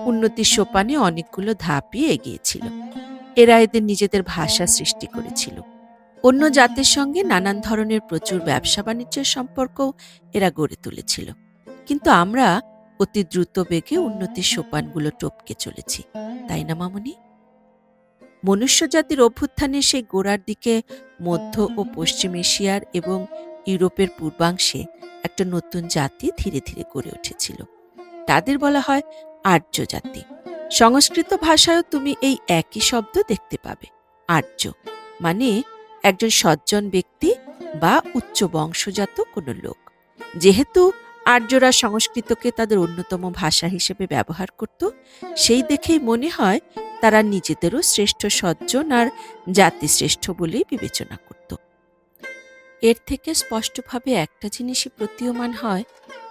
উন্নতির সোপানে অনেকগুলো ধাপই এগিয়েছিল। এরা এদের নিজেদের ভাষা সৃষ্টি করেছিল। অন্য জাতির সঙ্গে নানান ধরনের প্রচুর ব্যবসা বাণিজ্যের সম্পর্কও এরা গড়ে তুলেছিল। কিন্তু আমরা অতি দ্রুত বেগে উন্নতির সোপানগুলো টপকে চলেছি, তাই না মামনি? মনুষ্য জাতির অভ্যুত্থানের সেই গোড়ার দিকে মধ্য ও পশ্চিম এশিয়ার এবং ইউরোপের পূর্বাংশে একটা নতুন জাতি ধীরে ধীরে গড়ে উঠেছিল। তাদের বলা হয় আর্য জাতি। সংস্কৃত ভাষায়ও তুমি এই একই শব্দ দেখতে পাবে, আর্য মানে একজন সজ্জন ব্যক্তি বা উচ্চ বংশজাত কোনো লোক। যেহেতু আর্যরা সংস্কৃতকে তাদের অন্যতম ভাষা হিসেবে ব্যবহার করত, সেই দেখেই মনে হয় তারা নিজেদেরও শ্রেষ্ঠ সজ্জন আর জাতিশ্রেষ্ঠ বলেই বিবেচনা করত। এর থেকে স্পষ্টভাবে একটা জিনিসই প্রতীয়মান হয়,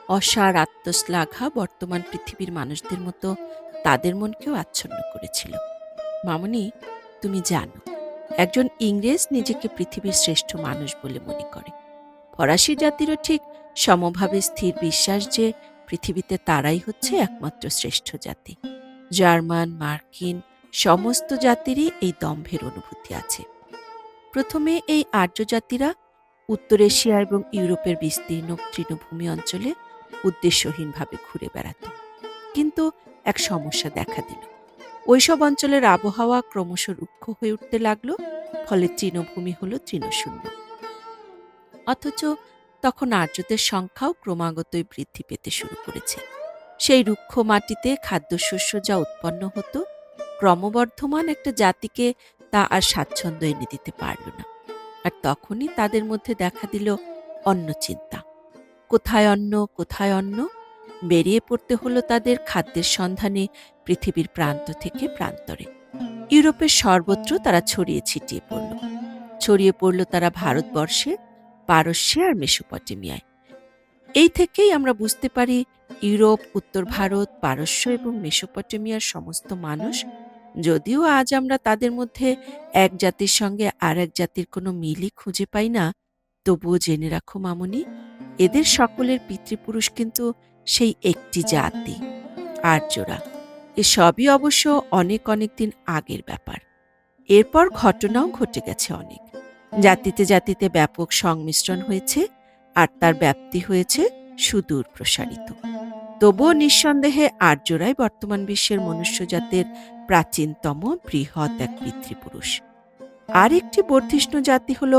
অসার আত্মশ্লাঘা বর্তমান পৃথিবীর মানুষদের মতো তাদের মনকেও আচ্ছন্ন করেছিল। মামনি, তুমি জানো একজন ইংরেজ নিজেকে পৃথিবীর শ্রেষ্ঠ মানুষ বলে মনে করে। ফরাসি জাতিরও ঠিক সমভাবে স্থির বিশ্বাস যে পৃথিবীতে তারাই হচ্ছে একমাত্র শ্রেষ্ঠ জাতি। জার্মান, মার্কিন সমস্ত জাতিরই এই দম্ভের অনুভূতি আছে। প্রথমে এই আর্য জাতিরা উত্তর এশিয়া এবং ইউরোপের বিস্তীর্ণ তৃণভূমি অঞ্চলে উদ্দেশ্যহীনভাবে ঘুরে বেড়াত। কিন্তু এক সমস্যা দেখা দিল। ওইসব অঞ্চলের আবহাওয়া ক্রমশ রুক্ষ হয়ে উঠতে লাগলো, ফলে তৃণভূমি হলো তৃণশূন্য। অথচ তখন আর্যদের সংখ্যাও ক্রমাগতই বৃদ্ধি পেতে শুরু করেছে। সেই রুক্ষ মাটিতে খাদ্যশস্য যা উৎপন্ন হতো, ক্রমবর্ধমান একটা জাতিকে তা আর স্বাচ্ছন্দ্য এনে দিতে পারল না। আর তখনই তাদের মধ্যে দেখা দিল অন্ন চিন্তা। কোথায় অন্ন, কোথায় অন্ন? বেরিয়ে পড়তে হলো তাদের খাদ্যের সন্ধানে পৃথিবীর প্রান্ত থেকে প্রান্তরে। ইউরোপের সর্বত্র তারা ছড়িয়ে ছিটিয়ে পড়ল। ছড়িয়ে পড়ল তারা ভারতবর্ষে, পারস্যে আর মেসোপটেমিয়ায়। এই থেকেই আমরা বুঝতে পারি ইউরোপ, উত্তর ভারত, পারস্য এবং মেসোপটেমিয়ার সমস্ত মানুষ, যদিও আজ আমরা তাদের মধ্যে এক জাতির সঙ্গে আর এক জাতির কোনো মিলই খুঁজে পাই না, তবুও জেনে রাখো মামনি, এদের সকলের পিতৃপুরুষ কিন্তু সেই একটি জাতি, আর্যরা। এসবই অবশ্য অনেক অনেক দিন আগের ব্যাপার। এরপর ঘটনাও ঘটে গেছে অনেক। জাতিতে জাতিতে ব্যাপক সংমিশ্রণ হয়েছে আর তার ব্যাপ্তি হয়েছে সুদূর প্রসারিত। তবুও নিঃসন্দেহে আর্যরাই বর্তমান বিশ্বের মনুষ্যজাতের প্রাচীনতম বৃহৎ এক পিতৃপুরুষ। আর একটি বর্ধিষ্ণু জাতি হল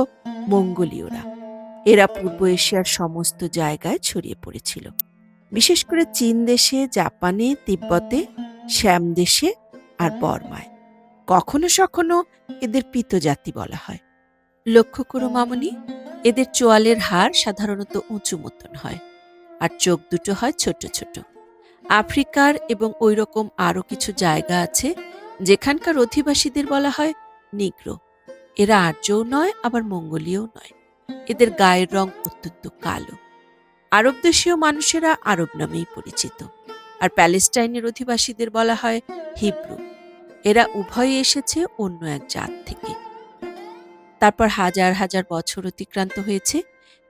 মঙ্গোলীয়রা। এরা পূর্ব এশিয়ার সমস্ত জায়গায় ছড়িয়ে পড়েছিল, বিশেষ করে চীন দেশে, জাপানে, তিব্বতে, শ্যাম দেশে আর বর্মায়। কখনো সখনো এদের পিত জাতি বলা হয়। লক্ষ্য করো মামনি, এদের চোয়ালের হাড় সাধারণত উঁচু মতন হয়, আর চোখ দুটো হয় ছোট ছোট। আফ্রিকার এবং ওই রকম আরও কিছু জায়গা আছে যেখানকার অধিবাসীদের বলা হয় নিগ্রো। এরা আর্যও নয়, আবার মঙ্গোলীয়ও নয়। এদের গায়ের রং অত্যন্ত কালো। আরব দেশীয় মানুষেরা আরব নামেই পরিচিত, আর প্যালেস্টাইনের অধিবাসীদের বলা হয় হিব্রু। এরা উভয়ে এসেছে অন্য এক জাত থেকে। তারপর হাজার হাজার বছর অতিক্রান্ত হয়েছে,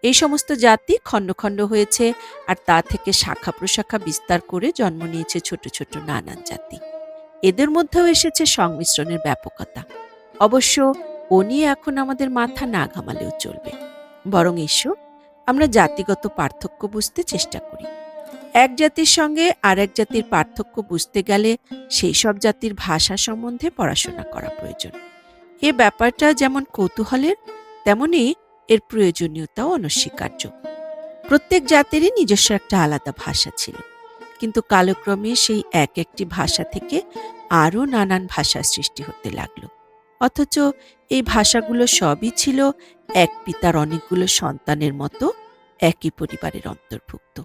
এই সমস্ত জাতি খণ্ড খণ্ড হয়েছে, আর তা থেকে শাখা প্রশাখা বিস্তার করে জন্ম নিয়েছে ছোট ছোট নানান জাতি। এদের মধ্যেও এসেছে সংমিশ্রণের ব্যাপকতা। অবশ্য ও নিয়ে এখন আমাদের মাথা না ঘামালেও চলবে। বরং এসো আমরা জাতিগত পার্থক্য বুঝতে চেষ্টা করি। এক জাতির সঙ্গে আর এক জাতির পার্থক্য বুঝতে গেলে সেই সব জাতির ভাষা সম্বন্ধে পড়াশোনা করা প্রয়োজন। এ ব্যাপারটা যেমন কৌতূহলের, তেমনি এর প্রয়োজনীয়তাও অনস্বীকার্য। প্রত্যেক জাতিরই নিজস্ব একটা আলাদা ভাষা ছিল, কিন্তু কালক্রমে সেই এক একটি ভাষা থেকে আরও নানান ভাষার সৃষ্টি হতে লাগলো। অথচ এই ভাষাগুলো সবই ছিল এক পিতার অনেকগুলো সন্তানের মতো একই পরিবারের অন্তর্ভুক্ত।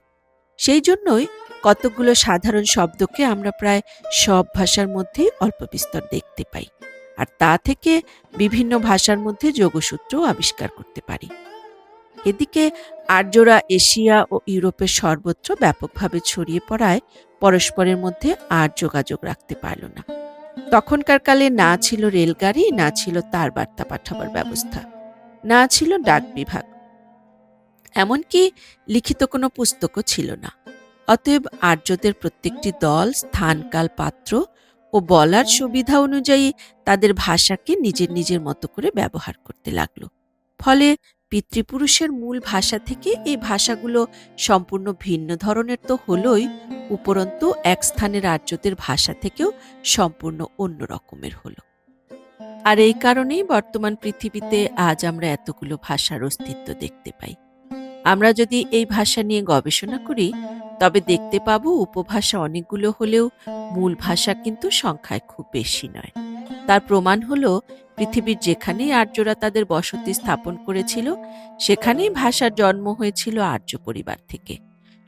সেই জন্যই কতকগুলো সাধারণ শব্দকে আমরা প্রায় সব ভাষার মধ্যেই অল্প বিস্তর দেখতে পাই, আর তা থেকে বিভিন্ন ভাষার মধ্যে যোগসূত্রও আবিষ্কার করতে পারি। এদিকে আর্যরা এশিয়া ও ইউরোপের সর্বত্র ব্যাপকভাবে ছড়িয়ে পড়ায় পরস্পরের মধ্যে আর যোগাযোগ রাখতে পারল না। তখনকার কালে না ছিল রেলগাড়ি, না ছিল তার বার্তা পাঠাবার ব্যবস্থা, না ছিল ডাক বিভাগ, এমনকি লিখিত কোনো পুস্তকও ছিল না। অতএব আর্যদের প্রত্যেকটি দল স্থানকাল পাত্র ও বলার সুবিধা অনুযায়ী তাদের ভাষাকে নিজের নিজের মতো করে ব্যবহার করতে লাগলো। ফলে পিতৃপুরুষের মূল ভাষা থেকে এই ভাষাগুলো সম্পূর্ণ ভিন্ন ধরনের তো হলোই, উপরন্তু এক স্থানের আর্যদের ভাষা থেকেও সম্পূর্ণ অন্য রকমের হলো। আর এই কারণেই বর্তমান পৃথিবীতে আজ আমরা এতগুলো ভাষার অস্তিত্ব দেখতে পাই। আমরা যদি এই ভাষা নিয়ে গবেষণা করি, তবে দেখতে পাব উপভাষা অনেকগুলো হলেও মূল ভাষা কিন্তু সংখ্যায় খুব বেশি নয়। তার প্রমাণ হলো পৃথিবীর যেখানেই আর্যরা তাদের বসতি স্থাপন করেছিল, সেখানেই ভাষার জন্ম হয়েছিল আর্য পরিবার থেকে।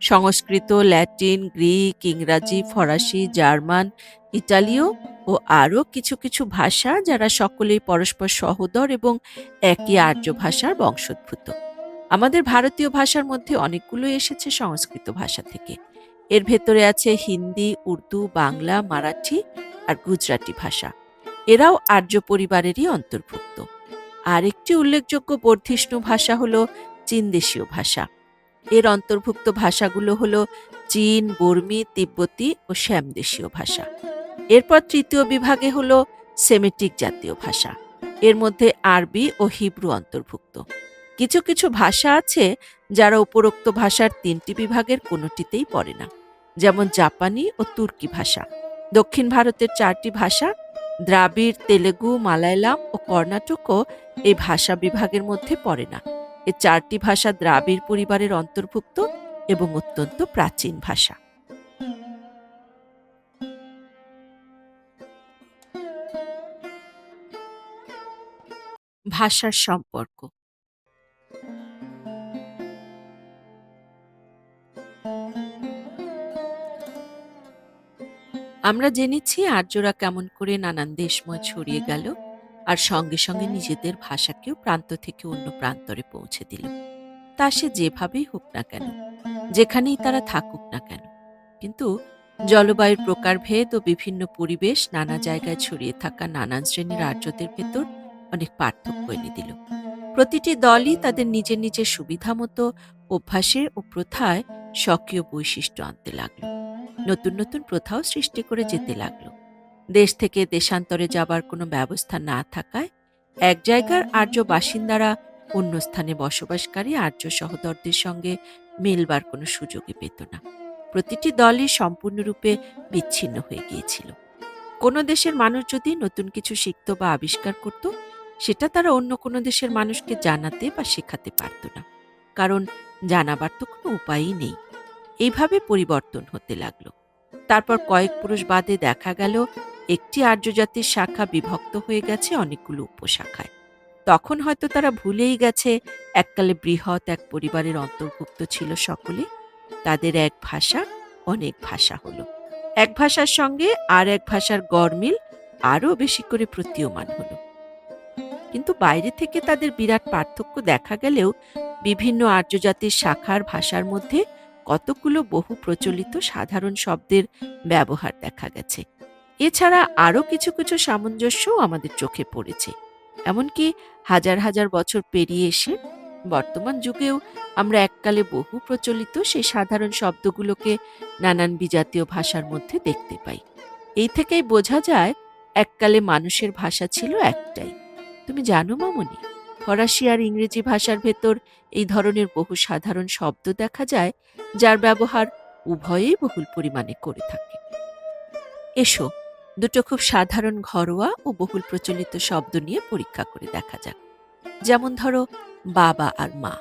সংস্কৃত, ল্যাটিন, গ্রিক, ইংরাজি, ফরাসি, জার্মান, ইটালীয় ও আরও কিছু কিছু ভাষা, যারা সকলেই পরস্পর সহোদর এবং একই আর্য ভাষার বংশোদ্ভূত। আমাদের ভারতীয় ভাষার মধ্যে অনেকগুলো এসেছে সংস্কৃত ভাষা থেকে। এর ভেতরে আছে হিন্দি, উর্দু, বাংলা, মারাঠি আর গুজরাটি ভাষা। এরাও আর্য পরিবারেরই অন্তর্ভুক্ত। আরেকটি উল্লেখযোগ্য বর্ধিষ্ণু ভাষা হল চীন দেশীয় ভাষা। এর অন্তর্ভুক্ত ভাষাগুলো হল চীন, বর্মী, তিব্বতী ও শ্যাম দেশীয় ভাষা। এরপর তৃতীয় বিভাগে হল সেমেটিক জাতীয় ভাষা। এর মধ্যে আরবি ও হিব্রু অন্তর্ভুক্ত। কিছু কিছু ভাষা আছে যারা উপরোক্ত ভাষার তিনটি বিভাগের কোনোটিতেই পড়ে না, যেমন জাপানি ও তুর্কি ভাষা। দক্ষিণ ভারতের চারটি ভাষা দ্রাবিড়, তেলেগু, মালায়ালাম ও কর্ণাটকও এই ভাষা বিভাগের মধ্যে পড়ে না। এই চারটি ভাষা দ্রাবিড় পরিবারের অন্তর্ভুক্ত এবং অত্যন্ত প্রাচীন ভাষা। ভাষার সম্পর্ক। আমরা জেনেছি আর্যরা কেমন করে নানান দেশময় ছড়িয়ে গেল, আর সঙ্গে সঙ্গে নিজেদের ভাষাকেও প্রান্ত থেকে অন্য প্রান্তরে পৌঁছে দিল। তা সে যেভাবেই হোক না কেন, যেখানেই তারা থাকুক না কেন। কিন্তু জলবায়ুর প্রকারভেদ ও বিভিন্ন পরিবেশ, নানা জায়গায় ছড়িয়ে থাকা নানান শ্রেণীর আর্যদের ভেতর অনেক পার্থক্য এনে দিল। প্রতিটি দলই তাদের নিজের নিজের সুবিধা মতো অভ্যাসে ও প্রথায় স্বকীয় বৈশিষ্ট্য আনতে লাগলো। নতুন নতুন প্রথাও সৃষ্টি করে যেতে লাগলো। দেশ থেকে দেশান্তরে যাবার কোনো ব্যবস্থা না থাকায় এক জায়গার আর্য বাসিন্দারা অন্য স্থানে বসবাসকারী আর্য সহোদরদের সঙ্গে মেলবার কোনো সুযোগই পেত না। প্রতিটি দলই সম্পূর্ণরূপে বিচ্ছিন্ন হয়ে গিয়েছিল। কোনো দেশের মানুষ যদি নতুন কিছু শিখত বা আবিষ্কার করত, সেটা তারা অন্য কোনো দেশের মানুষকে জানাতে বা শেখাতে পারত না, কারণ জানাবার তো কোনো উপায়ই নেই। এইভাবে পরিবর্তন হতে লাগলো। তারপর কয়েক পুরুষ বাদে দেখা গেল একটি আর্য জাতির শাখা বিভক্ত হয়ে গেছে অনেকগুলো উপশাখায়। তখন হয়তো তারা ভুলেই গেছে এককালে বৃহৎ এক পরিবারের অন্তর্ভুক্ত ছিল সকলে। তাদের এক ভাষা অনেক ভাষা হলো। এক ভাষার সঙ্গে আর এক ভাষার গরমিল আরও বেশি করে প্রতীয়মান হলো। কিন্তু বাইরে থেকে তাদের বিরাট পার্থক্য দেখা গেলেও বিভিন্ন আর্য জাতির শাখার ভাষার মধ্যে কতগুলো বহু প্রচলিত সাধারণ শব্দের ব্যবহার দেখা গেছে। এছাড়া আরও কিছু কিছু সামঞ্জস্যও আমাদের চোখে পড়েছে। এমনকি হাজার হাজার বছর পেরিয়ে এসে বর্তমান যুগেও আমরা এককালে বহু প্রচলিত সেই সাধারণ শব্দগুলোকে নানান বিজাতীয় ভাষার মধ্যে দেখতে পাই। এই থেকেই বোঝা যায় এককালে মানুষের ভাষা ছিল একটাই। তুমি জানো মামুনি, ফরাসি আর ইংরেজি ভাষার ভেতর এই ধরনের বহু সাধারণ শব্দ দেখা যায়, যার ব্যবহার উভয়েই বহুল পরিমাণে করে থাকে। এসো, দুটো খুব সাধারণ ঘরোয়া ও বহুল প্রচলিত শব্দ নিয়ে পরীক্ষা করে দেখা যাক। যেমন ধরো, বাবা আর মা।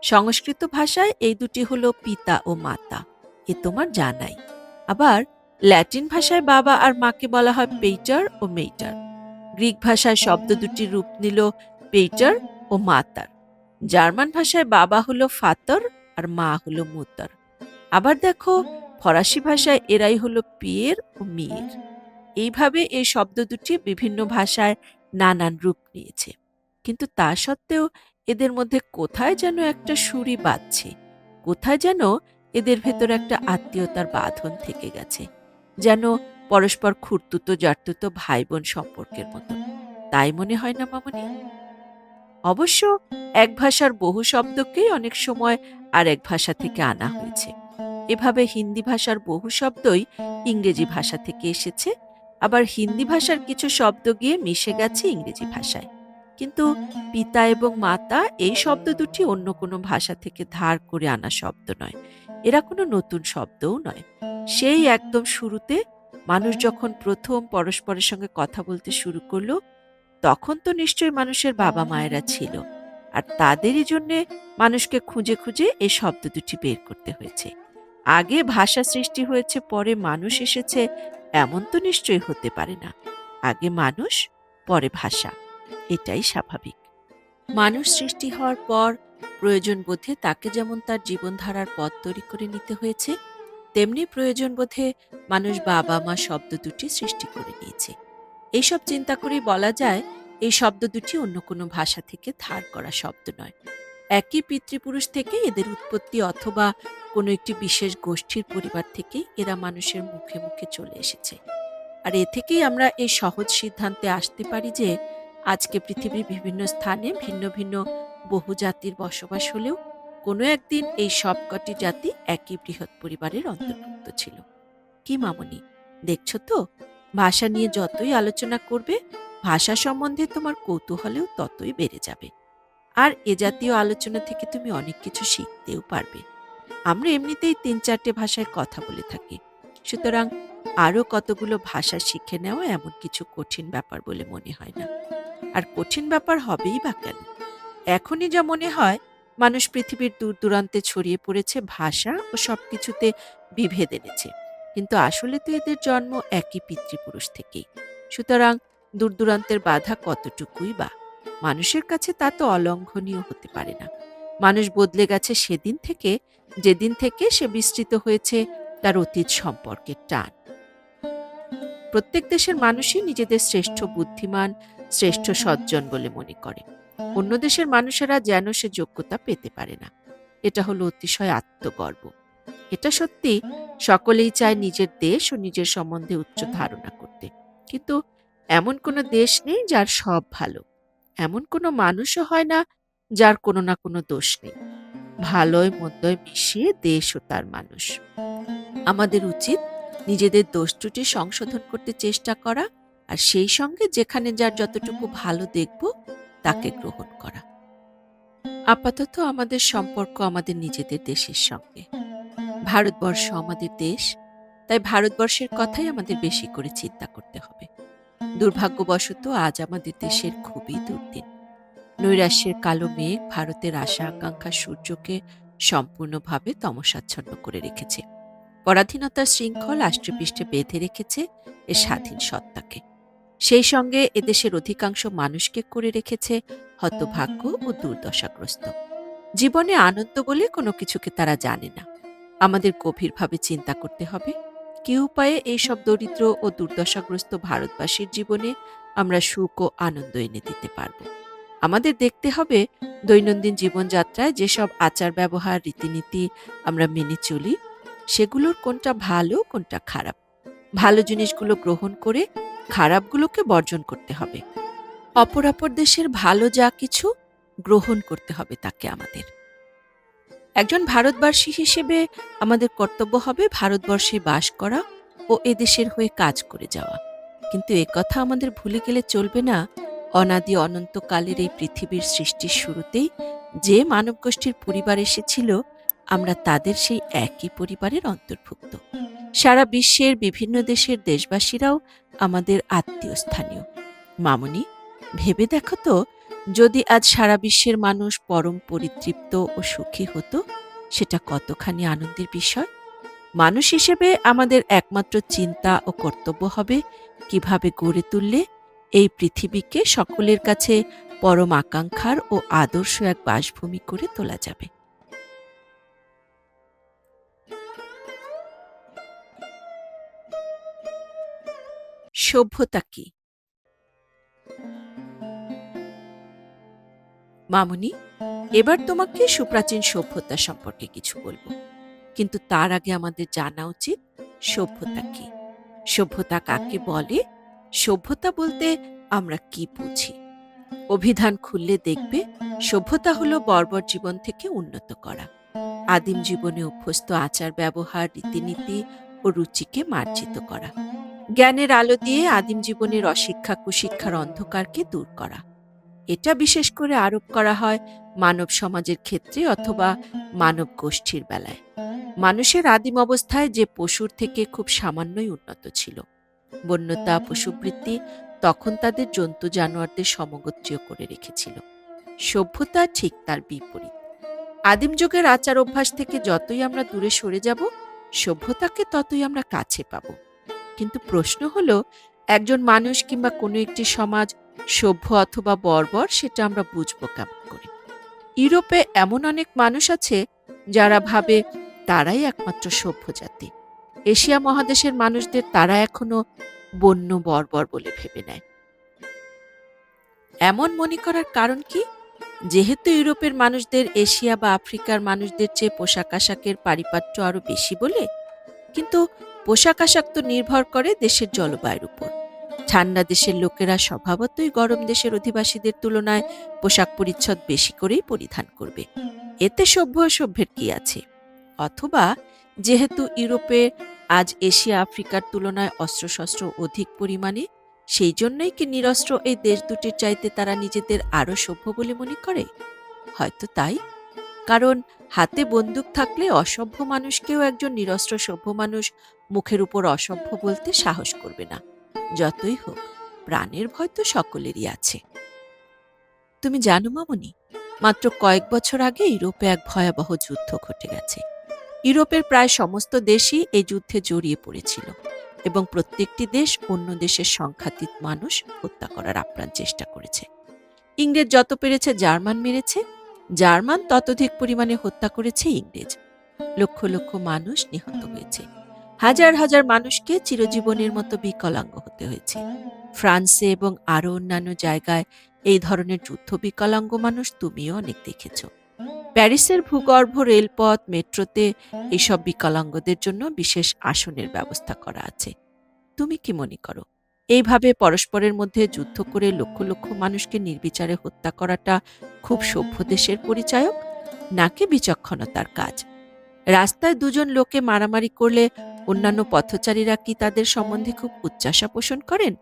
সংস্কৃত ভাষায় এই দুটি হলো পিতা ও মাতা, এ তোমার জানাই। আবার ল্যাটিন ভাষায় বাবা আর মাকে বলা হয় পেইটার ও মেইটার। গ্রিক ভাষায় শব্দ দুটির রূপ নিল পেইটার ও মাতার। জার্মান ভাষায় বাবা হলো ফাতার আর মা হলো মুতার। আবার দেখো, ফরাসি ভাষায় এরাই হলো পিয়ের ও মিয়ের। এইভাবে এই শব্দ দুটি বিভিন্ন ভাষায় নানান রূপ নিয়েছে। কিন্তু তা সত্ত্বেও এদের মধ্যে কোথায় যেন একটা সুরই বাজছে, কোথায় যেন এদের ভেতর একটা আত্মীয়তার বাঁধন থেকে গেছে, যেন পরস্পর খুড়তুতো জারতুতো ভাই বোন সম্পর্কের মতো। তাই মনে হয় না মামনি? অবশ্য এক ভাষার বহু শব্দকেই অনেক সময় আর এক ভাষা থেকে আনা হয়েছে। এভাবে হিন্দি ভাষার বহু শব্দই ইংরেজি ভাষা থেকে এসেছে, আবার হিন্দি ভাষার কিছু শব্দ গিয়ে মিশে গেছে ইংরেজি ভাষায়। কিন্তু পিতা এবং মাতা এই শব্দ দুটি অন্য কোনো ভাষা থেকে ধার করে আনা শব্দ নয়, এরা কোনো নতুন শব্দও নয়। সেই একদম শুরুতে মানুষ যখন প্রথম পরস্পরের সঙ্গে কথা বলতে শুরু করলো, তখন তো নিশ্চয়ই মানুষের বাবা মায়েরা ছিল, আর তাদেরই জন্যে মানুষকে খুঁজে খুঁজে এই শব্দ দুটি বের করতে হয়েছে। আগে ভাষা সৃষ্টি হয়েছে, পরে মানুষ এসেছে, এমন তো নিশ্চয়ই হতে পারে না। আগে মানুষ, পরে ভাষা, এটাই স্বাভাবিক। মানুষ সৃষ্টি হওয়ার পর প্রয়োজন বোধে তাকে যেমন তার জীবনধারার পথ তৈরি করে নিতে হয়েছে, তেমনি প্রয়োজন বোধে মানুষ বাবা মা শব্দ দুটি সৃষ্টি করে নিয়েছে। এইসব চিন্তা করেই বলা যায় এই শব্দ দুটি অন্য কোনো ভাষা থেকে ধার করা শব্দ নয়। একই পিতৃপুরুষ থেকে এদের উৎপত্তি, অথবা কোনো একটি বিশেষ গোষ্ঠীর পরিবার থেকেই এরা মানুষের মুখে মুখে চলে এসেছে। আর এ থেকেই আমরা এই সহজ সিদ্ধান্তে আসতে পারি যে আজকে পৃথিবীর বিভিন্ন স্থানে ভিন্ন ভিন্ন বহু জাতির বসবাস হলেও কোনো একদিন এই সবকটি জাতি একই বৃহৎ পরিবারের অন্তর্ভুক্ত ছিল। কি মামনি, দেখছো তো, ভাষা নিয়ে যতই আলোচনা করবে, ভাষা সম্বন্ধে তোমার কৌতূহলেও ততই বেড়ে যাবে। আর এ জাতীয় আলোচনা থেকে তুমি অনেক কিছু শিখতেও পারবে। আমরা এমনিতেই ৩-৪টে ভাষায় কথা বলে থাকি, সুতরাং আরও কতগুলো ভাষা শিখে নেওয়া এমন কিছু কঠিন ব্যাপার বলে মনে হয় না। আর কঠিন ব্যাপার হবেই বা কেন? এখনই যা মনে হয় মানুষ পৃথিবীর দূর দূরান্তে ছড়িয়ে পড়েছে, ভাষা ও সবকিছুতে বিভেদ এনেছে, কিন্তু আসলে তো এদের জন্ম একই পিতৃপুরুষ থেকেই। সুতরাং দূর দূরান্তের বাধা কতটুকুই বা, মানুষের কাছে তা তো অলঙ্ঘনীয় হতে পারে না। মানুষ বদলে গেছে সেদিন থেকে, যেদিন থেকে সে বিস্তৃত হয়েছে তার অতীত সম্পর্কের টান। প্রত্যেক দেশের মানুষই নিজেদের শ্রেষ্ঠ বুদ্ধিমান, শ্রেষ্ঠ সজ্জন বলে মনে করে। অন্য দেশের মানুষেরা যেন সে যোগ্যতা পেতে পারে না। এটা হলো অতিশয় আত্মগর্ব। এটা সত্যি, সকলেই চায় নিজের দেশ ও নিজের সম্বন্ধে উচ্চ ধারণা করতে। কিন্তু এমন কোনো দেশ নেই যার সব ভালো। এমন কোনো মানুষও হয় না যার কোনো না কোনো দোষ নেই। ভালোয় মন্দয় মিশিয়ে দেশ ও তার মানুষ। আমাদের উচিত নিজেদের দোষ ত্রুটি সংশোধন করতে চেষ্টা করা, আর সেই সঙ্গে যেখানে যার যতটুকু ভালো দেখব তাকে গ্রহণ করা। আপাতত আমাদের সম্পর্ক আমাদের নিজেদের দেশের সঙ্গে। ভারতবর্ষ আমাদের দেশ, তাই ভারতবর্ষের কথাই আমাদের বেশি করে চিন্তা করতে হবে। দুর্ভাগ্যবশত আজ আমাদের দেশের খুবই দুর্দিন। নৈরাশ্যের কালো মেঘ ভারতের আশা আকাঙ্ক্ষা সূর্যকে সম্পূর্ণভাবে তমসাচ্ছন্ন করে রেখেছে। পরাধীনতার শৃঙ্খল আষ্ট্রেপৃষ্ঠে বেঁধে রেখেছে এর স্বাধীন সত্তাকে। সেই সঙ্গে এদেশের অধিকাংশ মানুষকে করে রেখেছে হতভাগ্য ও দুর্দশাগ্রস্ত। জীবনে আনন্দ বলে কোনো কিছুকে তারা জানে না। আমাদের গভীরভাবে চিন্তা করতে হবে কি উপায়ে এইসব দরিদ্র ও দুর্দশাগ্রস্ত ভারতবাসীর জীবনে আমরা সুখ ও আনন্দ এনে দিতে পারব। আমাদের দেখতে হবে দৈনন্দিন জীবনযাত্রায় যেসব আচার ব্যবহার রীতিনীতি আমরা মেনে চলি সেগুলোর কোনটা ভালো কোনটা খারাপ। ভালো জিনিসগুলো গ্রহণ করে খারাপগুলোকে বর্জন করতে হবে। অপর দেশের ভালো যা কিছু গ্রহণ করতে হবে তাকে আমাদের। একজন ভারতবাসী হিসেবে আমাদের কর্তব্য হবে ভারতবর্ষে বাস করা ও এদেশের হয়ে কাজ করে যাওয়া। কিন্তু একথা আমাদের ভুলে গেলে চলবে না, অনাদি অনন্তকালের এই পৃথিবীর সৃষ্টির শুরুতেই যে মানবগোষ্ঠীর পরিবার এসেছিল, আমরা তাদের সেই একই পরিবারের অন্তর্ভুক্ত। সারা বিশ্বের বিভিন্ন দেশের দেশবাসীরাও আমাদের আত্মীয় স্থানীয়। মামুনি, ভেবে দেখো তো, যদি আজ সারা বিশ্বের মানুষ পরম পরিতৃপ্ত ও সুখী হতো, সেটা কতখানি আনন্দের বিষয়। মানুষ হিসেবে আমাদের একমাত্র চিন্তা ও কর্তব্য হবে কিভাবে গড়ে তুললে এই পৃথিবীকে সকলের কাছে পরম আকাঙ্ক্ষার ও আদর্শ এক বাসভূমি করে তোলা যাবে। সভ্যতা কি? মামুনি, এবার তোমাকে সুপ্রাচীন সভ্যতা সম্পর্কে কিছু বলবো, কিন্তু তার আগে আমাদের জানা উচিত সভ্যতা কি। সভ্যতা কাকে বলে? সভ্যতা বলতে আমরা কি বুঝি? অভিধান খুললে দেখবে সভ্যতা হলো বর্বর জীবন থেকে উন্নত করা, আদিম জীবনে অভ্যস্ত আচার ব্যবহার রীতিনীতি ও রুচিকে মার্জিত করা, জ্ঞানের আলো দিয়ে আদিম জীবনের অশিক্ষা কুশিক্ষার অন্ধকারকে দূর করা। এটা বিশেষ করে আরোপ করা হয় মানব সমাজের ক্ষেত্রে অথবা মানব গোষ্ঠীর বেলায়। মানুষের আদিম অবস্থায় যে পশুর থেকে খুব সামান্যই উন্নত ছিল, বন্যতা পশুবৃত্তি তখন তাদের জন্তু জানোয়ারদের সমগোত্রীয় করে রেখেছিল। সভ্যতা ঠিক তার বিপরীত। আদিম যুগের আচার অভ্যাস থেকে যতই আমরা দূরে সরে যাব, সভ্যতাকে ততই আমরা কাছে পাব। কিন্তু প্রশ্ন হলো, একজন মানুষ কিংবা কোনো একটি সমাজ সভ্য অথবা বর্বর সেটা আমরা বুঝবো কেমন করে? ইউরোপে এমন অনেক মানুষ আছে যারা ভাবে তারাই একমাত্র সভ্য জাতি। এশিয়া মহাদেশের মানুষদের তারা এখনো বন্য বর্বর বলে ভেবে নেয়। এমন মনে করার কারণ কি? যেহেতু ইউরোপের মানুষদের এশিয়া বা আফ্রিকার মানুষদের চেয়ে পোশাক আশাকের পারিপাট্য আরো বেশি বলে। কিন্তু পোশাক আশাক তো নির্ভর করে দেশের জলবায়ুর উপর। ঠান্ডা দেশের লোকেরা স্বভাবতই গরম দেশের অধিবাসীদের তুলনায় পোশাক পরিচ্ছদ বেশি করেই পরিধান করবে। এতে সভ্য অসভ্যের কি আছে? অথবা যেহেতু ইউরোপে আজ এশিয়া আফ্রিকার তুলনায় অস্ত্রশস্ত্র অধিক পরিমাণে, সেই জন্যই কি নিরস্ত্র এই দেশ দুটির চাইতে তারা নিজেদের আরো সভ্য বলে মনে করে? হয়তো তাই। কারণ হাতে বন্দুক থাকলে অসভ্য মানুষকেও একজন নিরস্ত্র সভ্য মানুষ মুখের উপর অসভ্য বলতে সাহস করবে না। যতই হোক, প্রাণের ভয় তো সকলেরই আছে। তুমি জানো মামনি, মাত্র কয়েক বছর আগে ইউরোপে এক ভয়াবহ যুদ্ধ ঘটে গেছে। ইউরোপের প্রায় সমস্ত দেশই এই যুদ্ধে জড়িয়ে পড়েছিল এবং প্রত্যেকটি দেশ অন্য দেশের সংখ্যাতীত মানুষ হত্যা করার আপ্রাণ চেষ্টা করেছে। ইংরেজ যত পেরেছে জার্মান মেরেছে, জার্মান ততোধিক পরিমাণে হত্যা করেছে ইংরেজ। লক্ষ লক্ষ মানুষ নিহত হয়েছে, হাজার হাজার মানুষকে চিরজীবনের মতো বিকলাঙ্গ হতে হয়েছে। ফ্রান্সে এবং আরও অন্যান্য জায়গায় এই ধরনের যুদ্ধ বিকলাঙ্গ মানুষ তুমিও অনেক দেখেছ। প্যারিসের ভূগর্ভ রেলপথ মেট্রোতে এইসব বিকলাঙ্গদের জন্য বিশেষ আসনের ব্যবস্থা করা আছে। তুমি কি মনে করো, এইভাবে পরস্পরের মধ্যে যুদ্ধ করে লক্ষ লক্ষ মানুষকে নির্বিচারে হত্যা করাটা খুব সভ্য দেশের পরিচায়ক, নাকি বিচক্ষণতার কাজ? রাস্তায় দুজন লোকে মারামারি করলে অন্যান্য পথচারীরা কি তাদের সম্বন্ধে খুব উচ্চাসা পোষণ করেন,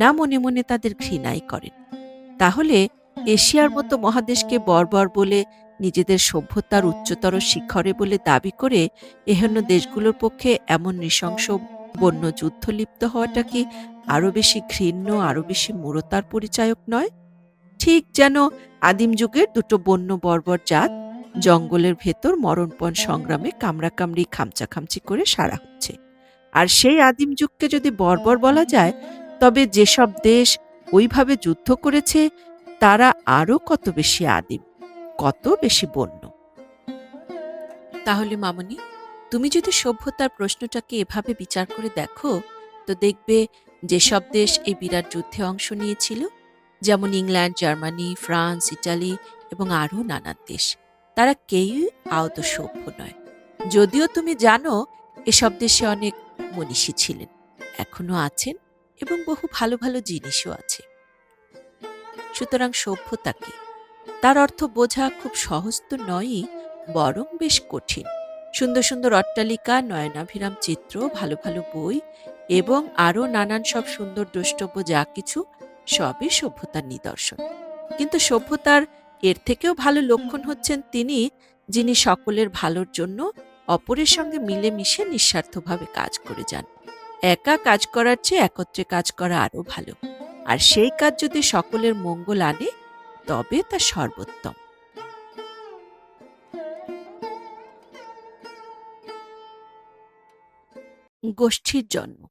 না মনে মনে তাদের ঘৃণাই করেন? তাহলে এশিয়ার মতো মহাদেশকে বর্বর বলে, নিজেদের সভ্যতার উচ্চতর শিখরে বলে দাবি করে এহেন দেশগুলোর পক্ষে এমন নৃশংস বন্য যুদ্ধ লিপ্ত হওয়াটা কি আরো বেশি ঘৃণ্য, আরো বেশি মূঢ়তার পরিচায়ক নয়? ঠিক যেন আদিম যুগের দুটো বন্য বর্বর জাত জঙ্গলের ভেতর মরণপণ সংগ্রামে কামড়াকামড়ি খামচাখামচি করে সারা হচ্ছে। আর সেই আদিম যুগকে যদি বর্বর বলা যায়, তবে যেসব দেশ ওইভাবে যুদ্ধ করেছে তারা আরো কত বেশি আদিম, কত বেশি বন্য। তাহলে মামনি, তুমি যদি সভ্যতার প্রশ্নটাকে এভাবে বিচার করে দেখো, তো দেখবে যেসব দেশ এই বিরাট যুদ্ধে অংশ নিয়েছিল যেমন ইংল্যান্ড, জার্মানি, ফ্রান্স, ইটালি এবং আরও নানান দেশ। তারা কেউই আদৌ সভ্য নয়। যদিও তুমি জানো এসব দেশে অনেক মনীষী ছিলেন, এখনো আছেন এবং বহু ভালো ভালো জিনিসও আছে। সুতরাং সভ্যতা কি? তার অর্থ বোঝা খুব সহজ তো নয়ই, বরং বেশ কঠিন। সুন্দর সুন্দর অট্টালিকা, নয়নাভিরাম চিত্র, ভালো ভালো বই এবং আরও নানান সব সুন্দর দ্রষ্টব্য যা কিছু, সবই সভ্যতার নিদর্শন। কিন্তু সভ্যতার এর থেকেও ভালো লক্ষণ হচ্ছেন তিনি, যিনি সকলের ভালোর জন্য অপরের সঙ্গে মিলেমিশে নিঃস্বার্থভাবে কাজ করে যান। একা কাজ করার চেয়ে একত্রে কাজ করা আরও ভালো। আর সেই কাজ যদি সকলের মঙ্গল আনে, তবে তা সর্বোত্তম। গোষ্ঠীর জন্ম।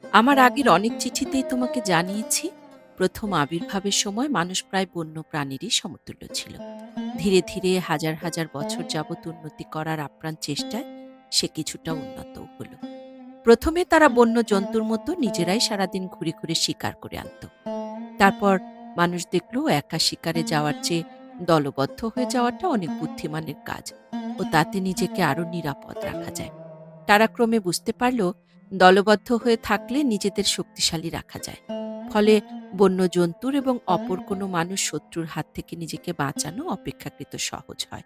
আমার আগের অনেক চিঠিতেই তোমাকে জানিয়েছি, প্রথম আবির্ভাবের সময় মানুষ প্রায় বন্য প্রাণীরই সমতুল্য ছিল। ধীরে ধীরে হাজার হাজার বছর যাবৎ উন্নতি করার আপ্রাণ চেষ্টায় সে কিছুটা উন্নতও হল। প্রথমে তারা বন্য জন্তুর মতো নিজেরাই সারাদিন ঘুরে ঘুরে শিকার করে আনত। তারপর মানুষ দেখল একা শিকারে যাওয়ার চেয়ে দলবদ্ধ হয়ে যাওয়াটা অনেক বুদ্ধিমানের কাজ ও তাতে নিজেকে আরো নিরাপদ রাখা যায়। তারা ক্রমে বুঝতে পারল দলবদ্ধ হয়ে থাকলে নিজেদের শক্তিশালী রাখা যায়। ফলে বন্য জন্তুর এবং অপর কোনো মানুষ শত্রুর হাত থেকে নিজেকে বাঁচানো অপেক্ষাকৃত সহজ হয়।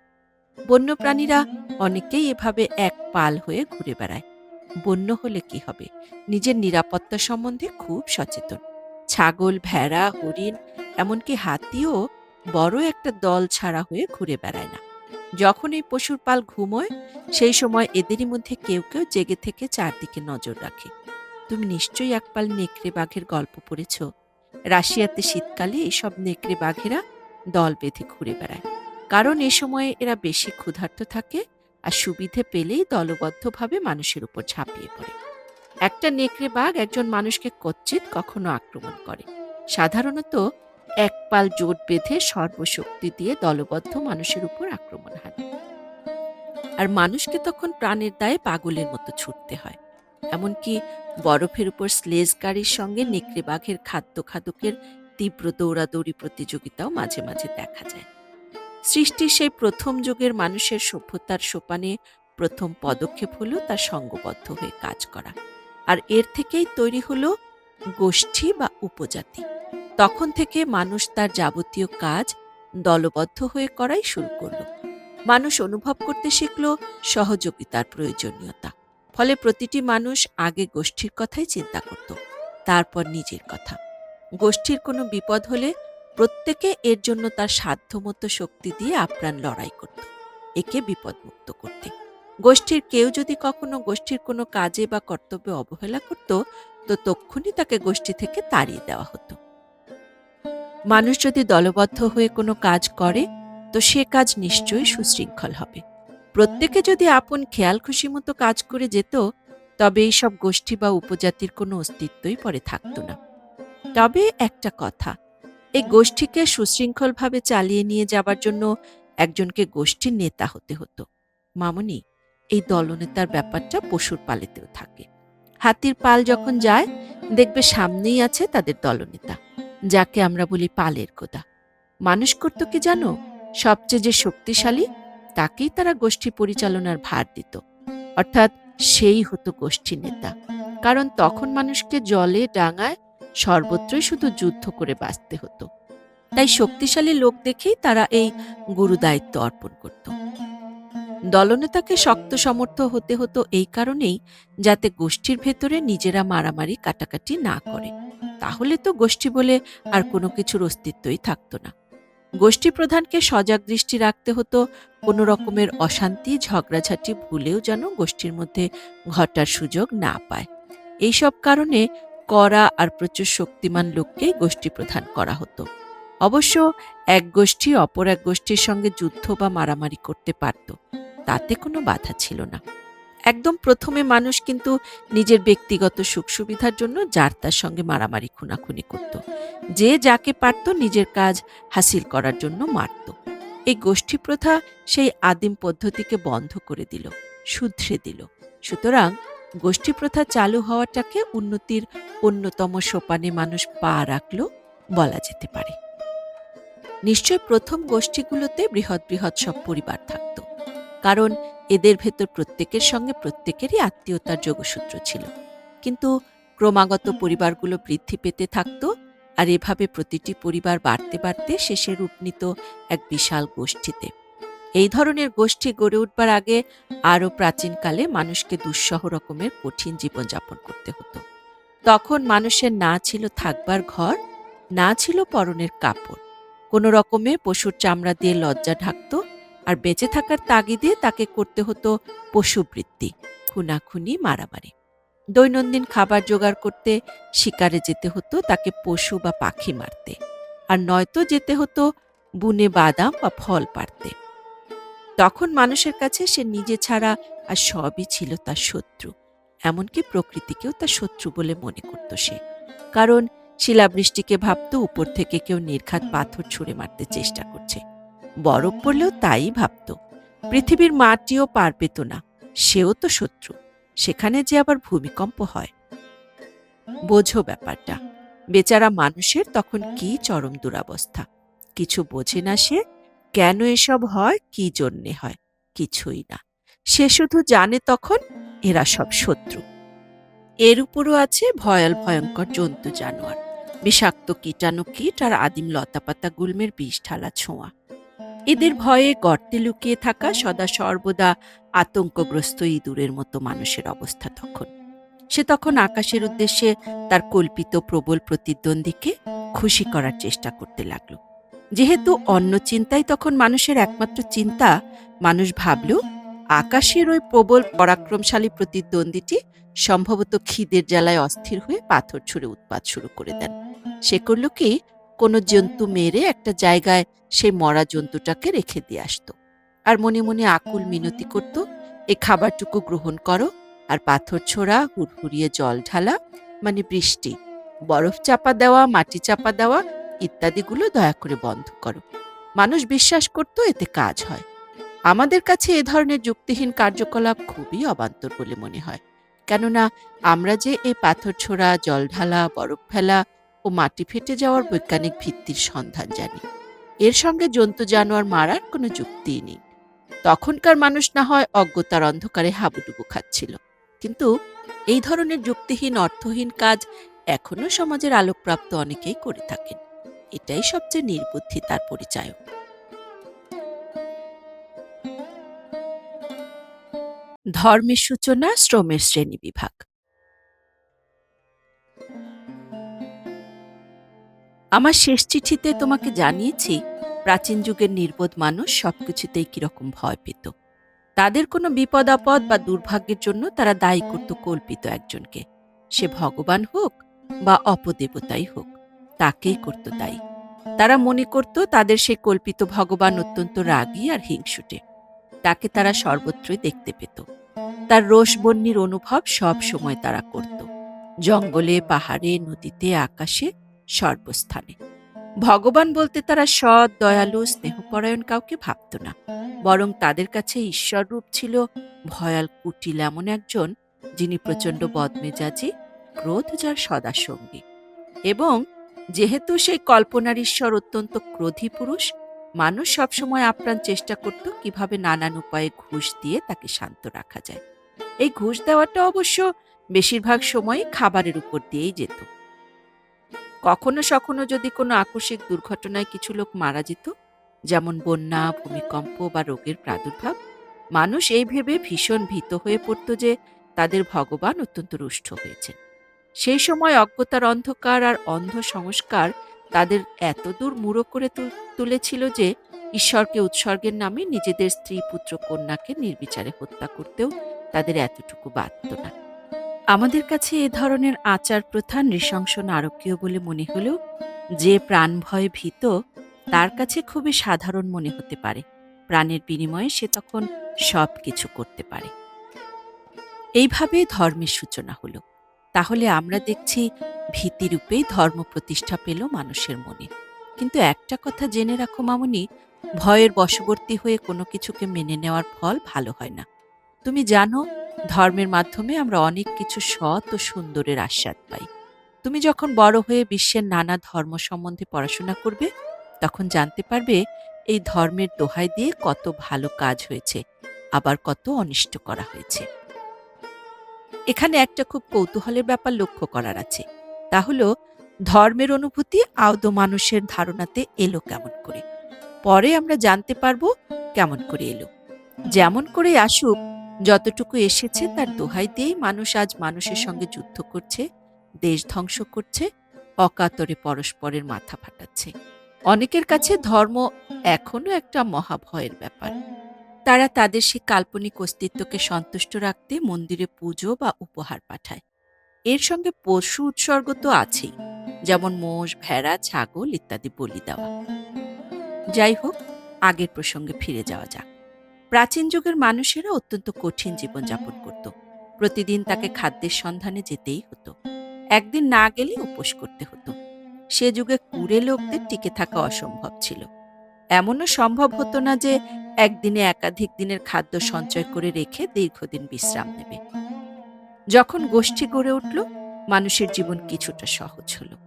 বন্য প্রাণীরা অনেকেই এভাবে এক পাল হয়ে ঘুরে বেড়ায়। বন্য হলে কি হবে? নিজের নিরাপত্তা সম্বন্ধে খুব সচেতন। ছাগল, ভেড়া, হরিণ, এমনকি হাতিও বড় একটা দল ছাড়া হয়ে ঘুরে বেড়ায় না। যখন এই পশুর পাল ঘুমোয়, সেই সময় এদেরই মধ্যে কেউ কেউ জেগে থেকে চারদিকে নজর রাখে। তুমি নিশ্চয়ই একপাল নেকড়ে বাঘের গল্প পড়েছ। রাশিয়াতে শীতকালে এইসব নেকড়ে বাঘেরা দল বেঁধে ঘুরে বেড়ায়, কারণ এ সময়ে এরা বেশি ক্ষুধার্ত থাকে আর সুবিধে পেলেই দলবদ্ধভাবে মানুষের উপর ঝাঁপিয়ে পড়ে। একটা নেকড়ে বাঘ একজন মানুষকে কচ্ছিৎ কখনো আক্রমণ করে। সাধারণত এক পাল জোট বেঁধে সর্বশক্তি দিয়ে দলবদ্ধ মানুষের উপর আক্রমণ হানে। আর মানুষকে তখন প্রাণের দায়ে পাগলের মতো ছুটতে হয়। এমনকি বরফের উপর স্লেজ গাড়ির সঙ্গে নেকড়ে বাঘের খাদ্য খাদকের তীব্র দৌড়াদৌড়ি প্রতিযোগিতাও মাঝে মাঝে দেখা যায়। সৃষ্টির সেই প্রথম যুগের মানুষের সভ্যতার সোপানে প্রথম পদক্ষেপ হলো তার সঙ্গবদ্ধ হয়ে কাজ করা। আর এর থেকেই তৈরি হলো গোষ্ঠী বা উপজাতি। তখন থেকে মানুষ তার যাবতীয় কাজ দলবদ্ধ হয়ে করাই শুরু করল। মানুষ অনুভব করতে শিখল সহযোগিতার প্রয়োজনীয়তা। ফলে প্রতিটি মানুষ আগে গোষ্ঠীর কথাই চিন্তা করত, তারপর নিজের কথা। গোষ্ঠীর কোনো বিপদ হলে প্রত্যেকে এর জন্য তার সাধ্যমতো শক্তি দিয়ে আপ্রাণ লড়াই করত, একে বিপদমুক্ত করতে। গোষ্ঠীর কেউ যদি কখনো গোষ্ঠীর কোনো কাজে বা কর্তব্যে অবহেলা করত, তো তক্ষুনি তাকে গোষ্ঠী থেকে তাড়িয়ে দেওয়া হতো। মানুষ যদি দলবদ্ধ হয়ে কোনো কাজ করে, তো সে কাজ নিশ্চয়ই সুশৃঙ্খল হবে। প্রত্যেকে যদি আপন খেয়াল খুশি মতো কাজ করে যেত, তবে এইসব গোষ্ঠী বা উপজাতির কোনো অস্তিত্বই পরে থাকত না। তবে একটা কথা, এই গোষ্ঠীকে সুশৃঙ্খলভাবে চালিয়ে নিয়ে যাবার জন্য একজনকে গোষ্ঠীর নেতা হতে হতো। মামনি, এই দলনেতার ব্যাপারটা পশুর পালেতেও থাকে। হাতির পাল যখন যায়, দেখবে সামনেই আছে তাদের দলনেতা, যাকে আমরা বলি পালের গোদা। মানুষ করত কি জানো? সবচেয়ে যে শক্তিশালী, তাকেই তারা গোষ্ঠী পরিচালনার ভার দিত। অর্থাৎ সেই হতো গোষ্ঠী নেতা। কারণ তখন মানুষকে জলে, ডাঙায়, সর্বত্রই শুধু যুদ্ধ করে বাঁচতে হতো। তাই শক্তিশালী লোক দেখেই তারা এই গুরু দায়িত্ব অর্পণ করত। দলনেতাকে শক্ত সমর্থ হতে হতো এই কারণেই, যাতে গোষ্ঠীর ভেতরে নিজেরা মারামারি কাটাকাটি না করে। তাহলে তো গোষ্ঠী বলে আর কোনো কিছুর অস্তিত্বই থাকতো না। গোষ্ঠী প্রধানকে সজাগ দৃষ্টি রাখতে হতো কোনো রকমের অশান্তি, ঝগড়াঝাটি ভুলেও যেন গোষ্ঠীর মধ্যে ঘটার সুযোগ না পায়। এইসব কারণে কড়া আর প্রচুর শক্তিমান লোককেই গোষ্ঠী প্রধান করা হতো। অবশ্য এক গোষ্ঠী অপর এক গোষ্ঠীর সঙ্গে যুদ্ধ বা মারামারি করতে পারত, তাতে কোনো বাধা ছিল না। একদম প্রথমে মানুষ কিন্তু নিজের ব্যক্তিগত সুখ সুবিধার জন্য যার তার সঙ্গে মারামারি খুনাখুনি করত। যে যাকে পারত নিজের কাজ হাসিল করার জন্য মারত। এই গোষ্ঠী প্রথা সেই আদিম পদ্ধতিকে বন্ধ করে দিল, শুধরে দিল। সুতরাং গোষ্ঠী প্রথা চালু হওয়াটাকে উন্নতির অন্যতম সোপানে মানুষ পা রাখল বলা যেতে পারে। নিশ্চয় প্রথম গোষ্ঠীগুলোতে বৃহৎ বৃহৎ সব পরিবার থাকত, কারণ এদের ভেতর প্রত্যেকের সঙ্গে প্রত্যেকেরই আত্মীয়তার যোগসূত্র ছিল। কিন্তু ক্রমাগত পরিবারগুলো বৃদ্ধি পেতে থাকত, আর এভাবে প্রতিটি পরিবার বাড়তে বাড়তে শেষে রূপ নিত এক বিশাল গোষ্ঠীতে। এই ধরনের গোষ্ঠী গড়ে উঠবার আগে আরও প্রাচীনকালে মানুষকে দুঃসহ রকমের কঠিন জীবনযাপন করতে হতো। তখন মানুষের না ছিল থাকবার ঘর, না ছিল পরনের কাপড়। কোনো রকমে পশুর চামড়া দিয়ে লজ্জা ঢাকত, আর বেঁচে থাকার তাগিদে তাকে করতে হতো পশুবৃত্তি, খুনাখুনি, মারামারি। দৈনন্দিন খাবার জোগাড় করতে শিকারে যেতে হতো তাকে পশু বা পাখি মারতে, আর নয়তো যেতে হতো বুনে বাদাম বা ফল পাড়তে। তখন মানুষের কাছে সে নিজে ছাড়া আর সবই ছিল তার শত্রু, এমনকি প্রকৃতিকেও তার শত্রু বলে মনে করত সে। কারণ শিলাবৃষ্টিকে ভাবত উপর থেকে কেউ নির্ঘাত পাথর ছুঁড়ে মারতে চেষ্টা করছে, বরফ পড়লেও তাই ভাবত। পৃথিবীর মাটিও পার পেত না, সেও তো শত্রু। সেখানে যে আবার ভূমিকম্প হয়। বোঝো ব্যাপারটা। বেচারা মানুষের তখন কি চরম দুরবস্থা। কিছু বোঝে না সে, কেন এসব হয়, কি জন্যে হয়, কিছুই না। সে শুধু জানে তখন এরা সব শত্রু। এর উপরও আছে ভয়াল ভয়ঙ্কর জন্তু জানোয়ার, বিষাক্ত কীটাণু কীট আর আদিম লতাপাতা গুল্মের বিষ ঢালা ছোঁয়া। এদের ভয়ে গর্তে লুকিয়ে থাকা সদা সর্বদা আতঙ্কগ্রস্ত ইঁদুরের মতো মানুষের অবস্থা তখন। সে তখন আকাশের উদ্দেশ্যে তার কল্পিত প্রবল প্রতিদ্বন্দ্বীকে খুশি করার চেষ্টা করতে লাগল। যেহেতু অন্য চিন্তাই তখন মানুষের একমাত্র চিন্তা, মানুষ ভাবল আকাশের ওই প্রবল পরাক্রমশালী প্রতিদ্বন্দ্বীটি সম্ভবত খিদের জ্বালায় অস্থির হয়ে পাথর ছুঁড়ে উৎপাত শুরু করে দেন। সে করল কি, কোনো জন্তু মেরে একটা জায়গায় সেই মরা জন্তুটাকে রেখে দিয়ে আসত, আর মনে মনে আকুল মিনতি করত, এই খাবারটুকু গ্রহণ করো, আর পাথর ছোড়া, হুড়হুড়িয়ে জল ঢালা মানে বৃষ্টি, বরফ চাপা দেওয়া, মাটি চাপা দেওয়া ইত্যাদিগুলো দয়া করে বন্ধ করো। মানুষ বিশ্বাস করত এতে কাজ হয়। আমাদের কাছে এ ধরনের যুক্তিহীন কার্যকলাপ খুবই অবান্তর বলে মনে হয়, কেননা আমরা যে এই পাথর ছোড়া, জল ঢালা, বরফ ফেলা ও মাটি ফেটে যাওয়ার বৈজ্ঞানিক ভিত্তির সন্ধান জানি। এর সঙ্গে জন্তু জানোয়ার মারার কোনো যুক্তিই নেই। তখনকার মানুষ না হয় অজ্ঞতার অন্ধকারে হাবুডুবু খাচ্ছিল, কিন্তু এই ধরনের যুক্তিহীন অর্থহীন কাজ এখনো সমাজের আলোকপ্রাপ্ত অনেকেই করে থাকেন। এটাই সবচেয়ে নির্বুদ্ধিতার পরিচায়ক। ধর্মের সূচনা, শ্রমের শ্রেণীবিভাগ। আমার শেষ চিঠিতে তোমাকে জানিয়েছি প্রাচীন যুগের নির্বোধ মানুষ সবকিছুতেই কিরকম ভয় পেত। তাদের কোনো বিপদ আপদ বা দুর্ভাগ্যের জন্য তারা দায়ী করত কল্পিত একজনকে, সে ভগবান হোক বা অপদেবতাই হোক, তাকেই করত দায়ী। তারা মনে করত তাদের সেই কল্পিত ভগবান অত্যন্ত রাগী আর হিংসুটে, তাকে তারা সর্বত্রই দেখতে পেত। তার রোষবহ্নির অনুভব সব সময় তারা করত, জঙ্গলে, পাহাড়ে, নদীতে, আকাশে, সর্বস্থানে। ভগবান বলতে তারা সৎ, দয়ালু, স্নেহপরায়ণ কাউকে ভাবত না, বরং তাদের কাছে ঈশ্বর রূপ ছিল ভয়াল কুটিল এমন একজন, যিনি প্রচণ্ড বদমেজাজি, ক্রোধ যার সদা সঙ্গী। এবং যেহেতু সেই কল্পনার ঈশ্বর অত্যন্ত ক্রোধী পুরুষ, মানুষ সবসময় আপ্রাণ চেষ্টা করত কিভাবে নানান উপায়ে ঘুষ দিয়ে তাকে শান্ত রাখা যায়। এই ঘুষ দেওয়াটা অবশ্য বেশিরভাগ সময়ই খাবারের উপর দিয়েই যেত। কখনো সখনো যদি কোনো আকস্মিক দুর্ঘটনায় কিছু লোক মারা যেত, যেমন বন্যা, ভূমিকম্প বা রোগের প্রাদুর্ভাব, মানুষ এই ভেবে ভীষণ ভীত হয়ে পড়ত যে তাদের ভগবান অত্যন্ত রুষ্ট হয়েছেন। সেই সময় অজ্ঞতার অন্ধকার আর অন্ধ সংস্কার তাদের এতদূর মূঢ় করে তুলেছিল যে ঈশ্বরকে উৎসর্গের নামে নিজেদের স্ত্রী, পুত্র, কন্যাকে নির্বিচারে হত্যা করতেও তাদের এতটুকু বাধত না। আমাদের কাছে এ ধরনের আচার প্রথা নৃশংস নারকীয় বলে মনে হলেও যে প্রাণ ভয়ে ভীত, তার কাছে খুবই সাধারণ মনে হতে পারে। প্রাণের বিনিময়ে সে তখন সব কিছু করতে পারে। এইভাবে ধর্মের সূচনা হলো। তাহলে আমরা দেখছি ভীতিরূপেই ধর্ম প্রতিষ্ঠা পেল মানুষের মনে। কিন্তু একটা কথা জেনে রাখো মামুনি, ভয়ের বশবর্তী হয়ে কোনো কিছুকে মেনে নেওয়ার ফল ভালো হয় না। তুমি জানো ধর্মের মাধ্যমে আমরা অনেক কিছু সৎ ও সুন্দরের আস্বাদ পাই। তুমি যখন বড় হয়ে বিশ্বের নানা ধর্ম সম্বন্ধে পড়াশোনা করবে, তখন জানতে পারবে এই ধর্মের দোহাই দিয়ে কত ভালো কাজ হয়েছে, আবার কত অনিষ্ট করা হয়েছে। এখানে একটা খুব কৌতূহলের ব্যাপার লক্ষ্য করার আছে। তা হলো ধর্মের অনুভূতি আদৌ মানুষের ধারণাতে এলো কেমন করে? পরে আমরা জানতে পারবো কেমন করে এলো। যেমন করেই আসুক, যতটুকু এসেছে তার দোহাই দিয়েই মানুষ আজ মানুষের সঙ্গে যুদ্ধ করছে, দেশ ধ্বংস করছে, অকাতরে পরস্পরের মাথা ফাটাচ্ছে। অনেকের কাছে ধর্ম এখনো একটা মহাভয়ের ব্যাপার। তারা তাদের সেই কাল্পনিক অস্তিত্বকে সন্তুষ্ট রাখতে মন্দিরে পুজো বা উপহার পাঠায়। এর সঙ্গে পশু উৎসর্গ তো আছেই, যেমন মোষ, ভেড়া, ছাগল ইত্যাদি বলি দেওয়া। যাই হোক, আগের প্রসঙ্গে ফিরে যাওয়া যাক। প্রাচীন যুগের মানুষেরা অত্যন্ত কঠিন জীবনযাপন করত। প্রতিদিন তাকে খাদ্যের সন্ধানে যেতেই হতো। একদিন না গেলে উপোস করতে হতো। সে যুগে কুঁড়ে লোকদের টিকে থাকা অসম্ভব ছিল। এমনও সম্ভব হতো না যে একদিনে একাধিক দিনের খাদ্য সঞ্চয় করে রেখে দীর্ঘদিন বিশ্রাম নেবে। যখন গোষ্ঠী গড়ে উঠল, মানুষের জীবন কিছুটা সহজ হলো।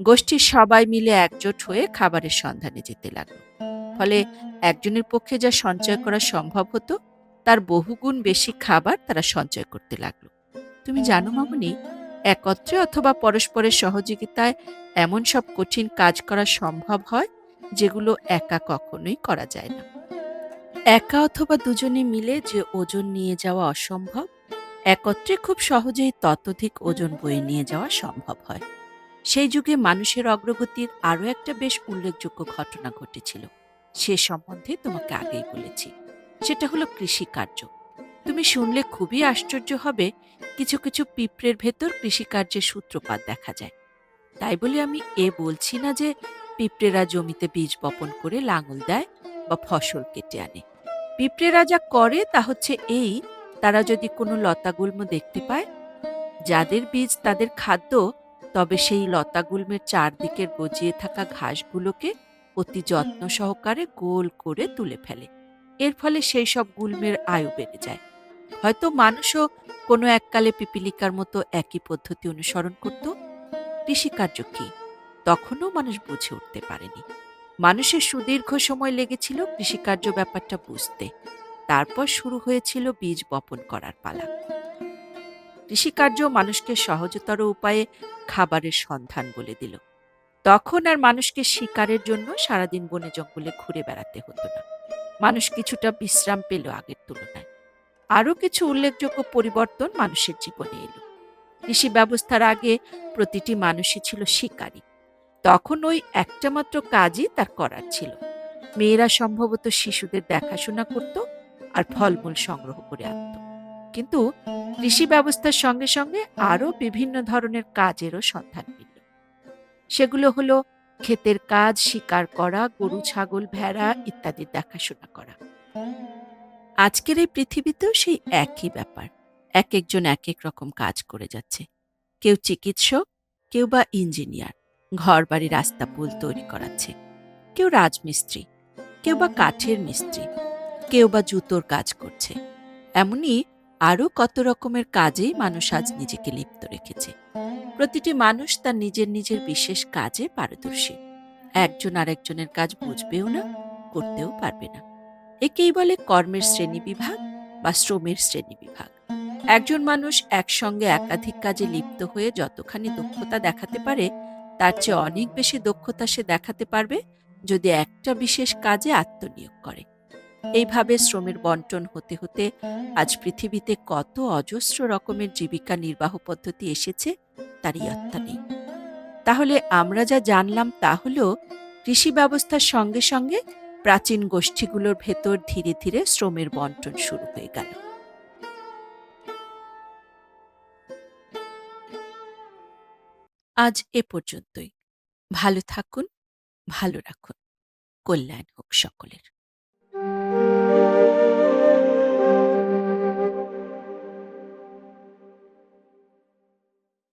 গোষ্ঠীর সবাই মিলে একজোট হয়ে খাবারের সন্ধানে যেতে লাগলো। ফলে একজনের পক্ষে যা সঞ্চয় করা সম্ভব হতো, তার বহুগুণ বেশি খাবার তারা সঞ্চয় করতে লাগলো। তুমি জানো মামুনি, একত্রে অথবা পরস্পরের সহযোগিতায় এমন সব কঠিন কাজ করা সম্ভব হয় যেগুলো একা কখনোই করা যায় না। একা অথবা দুজনে মিলে যে ওজন নিয়ে যাওয়া অসম্ভব, একত্রে খুব সহজেই ততোধিক ওজন বয়ে নিয়ে যাওয়া সম্ভব হয়। সেই যুগে মানুষের অগ্রগতির আরও একটা বেশ উল্লেখযোগ্য ঘটনা ঘটেছিল। সে সম্বন্ধে তোমাকে আগেই বলেছি। সেটা হলো কৃষিকার্য। তুমি শুনলে খুবই আশ্চর্য হবে, কিছু কিছু পিঁপড়ের ভেতর কৃষিকার্যের সূত্রপাত দেখা যায়। তাই বলে আমি বলছি না যে পিঁপড়েরা জমিতে বীজ বপন করে লাঙল দেয় বা ফসল কেটে আনে। পিঁপড়েরা যা করে তা হচ্ছে এই, তারা যদি কোনো লতাগুল্ম দেখতে পায় যাদের বীজ তাদের খাদ্য, তবে সেই লতাগুল্মের চারদিকের গজিয়ে থাকা ঘাসগুলোকে অতি যত্ন সহকারে গোল করে তুলে ফেলে। এর ফলে সেই সব গুল্মের আয়ু বেড়ে যায়। হয়তো মানুষও কোনো এককালে পিপীলিকার মতো একই পদ্ধতি অনুসরণ করত। কৃষিকার্য কি, তখনও মানুষ বুঝে উঠতে পারেনি। মানুষের সুদীর্ঘ সময় লেগেছিল কৃষিকার্য ব্যাপারটা বুঝতে। তারপর শুরু হয়েছিল বীজ বপন করার পালা। কৃষিকার্য মানুষকে সহজতর উপায়ে খাবারের সন্ধান বলে দিল। তখন আর মানুষকে শিকারের জন্য সারাদিন বনে জঙ্গলে ঘুরে বেড়াতে হতো না। মানুষ কিছুটা বিশ্রাম পেল আগের তুলনায়। আরও কিছু উল্লেখযোগ্য পরিবর্তন মানুষের জীবনে এলো। কৃষি ব্যবস্থার আগে প্রতিটি মানুষই ছিল শিকারী। তখন ওই একটা মাত্র কাজই তার করার ছিল। মেয়েরা সম্ভবত শিশুদের দেখাশোনা করত আর ফলমূল সংগ্রহ করে আনত। কিন্তু কৃষি ব্যবস্থার সঙ্গে সঙ্গে আরও বিভিন্ন ধরনের কাজেরও সন্ধান মিলল। সেগুলো হলো ক্ষেতের কাজ, শিকার করা, গরু, ছাগল, ভেড়া ইত্যাদির দেখাশোনা করা। আজকের এই পৃথিবীতেও সেই একই ব্যাপার। এক একজন এক এক রকম কাজ করে যাচ্ছে। কেউ চিকিৎসক, কেউ বা ইঞ্জিনিয়ার, ঘর বাড়ি, রাস্তা পুল তৈরি করাচ্ছে। কেউ রাজমিস্ত্রি, কেউ বা কাঠের মিস্ত্রি, কেউ বা জুতোর কাজ করছে। এমনি আরও কত রকমের কাজেই মানুষ আজ নিজেকে লিপ্ত রেখেছে। প্রতিটি মানুষ তার নিজের নিজের বিশেষ কাজে পারদর্শী। একজন আরেকজনের কাজ বুঝবেও না, করতেও পারবে না। একেই বলে কর্মের শ্রেণীবিভাগ বা শ্রমের শ্রেণীবিভাগ। একজন মানুষ একসঙ্গে একাধিক কাজে লিপ্ত হয়ে যতখানি দক্ষতা দেখাতে পারে, তার চেয়ে অনেক বেশি দক্ষতা সে দেখাতে পারবে যদি একটা বিশেষ কাজে আত্মনিয়োগ করে। এইভাবে শ্রমের বন্টন হতে হতে আজ পৃথিবীতে কত অজস্র রকমের জীবিকা নির্বাহ পদ্ধতি এসেছে তার ইয়ত্তা নেই। তাহলে আমরা যা জানলাম তা হল, কৃষি ব্যবস্থার সঙ্গে সঙ্গে প্রাচীন গোষ্ঠীগুলোর ভেতর ধীরে ধীরে শ্রমের বন্টন শুরু হয়ে গেল। আজ এ পর্যন্তই। ভালো থাকুন, ভালো রাখুন। কল্যাণ হোক সকলের।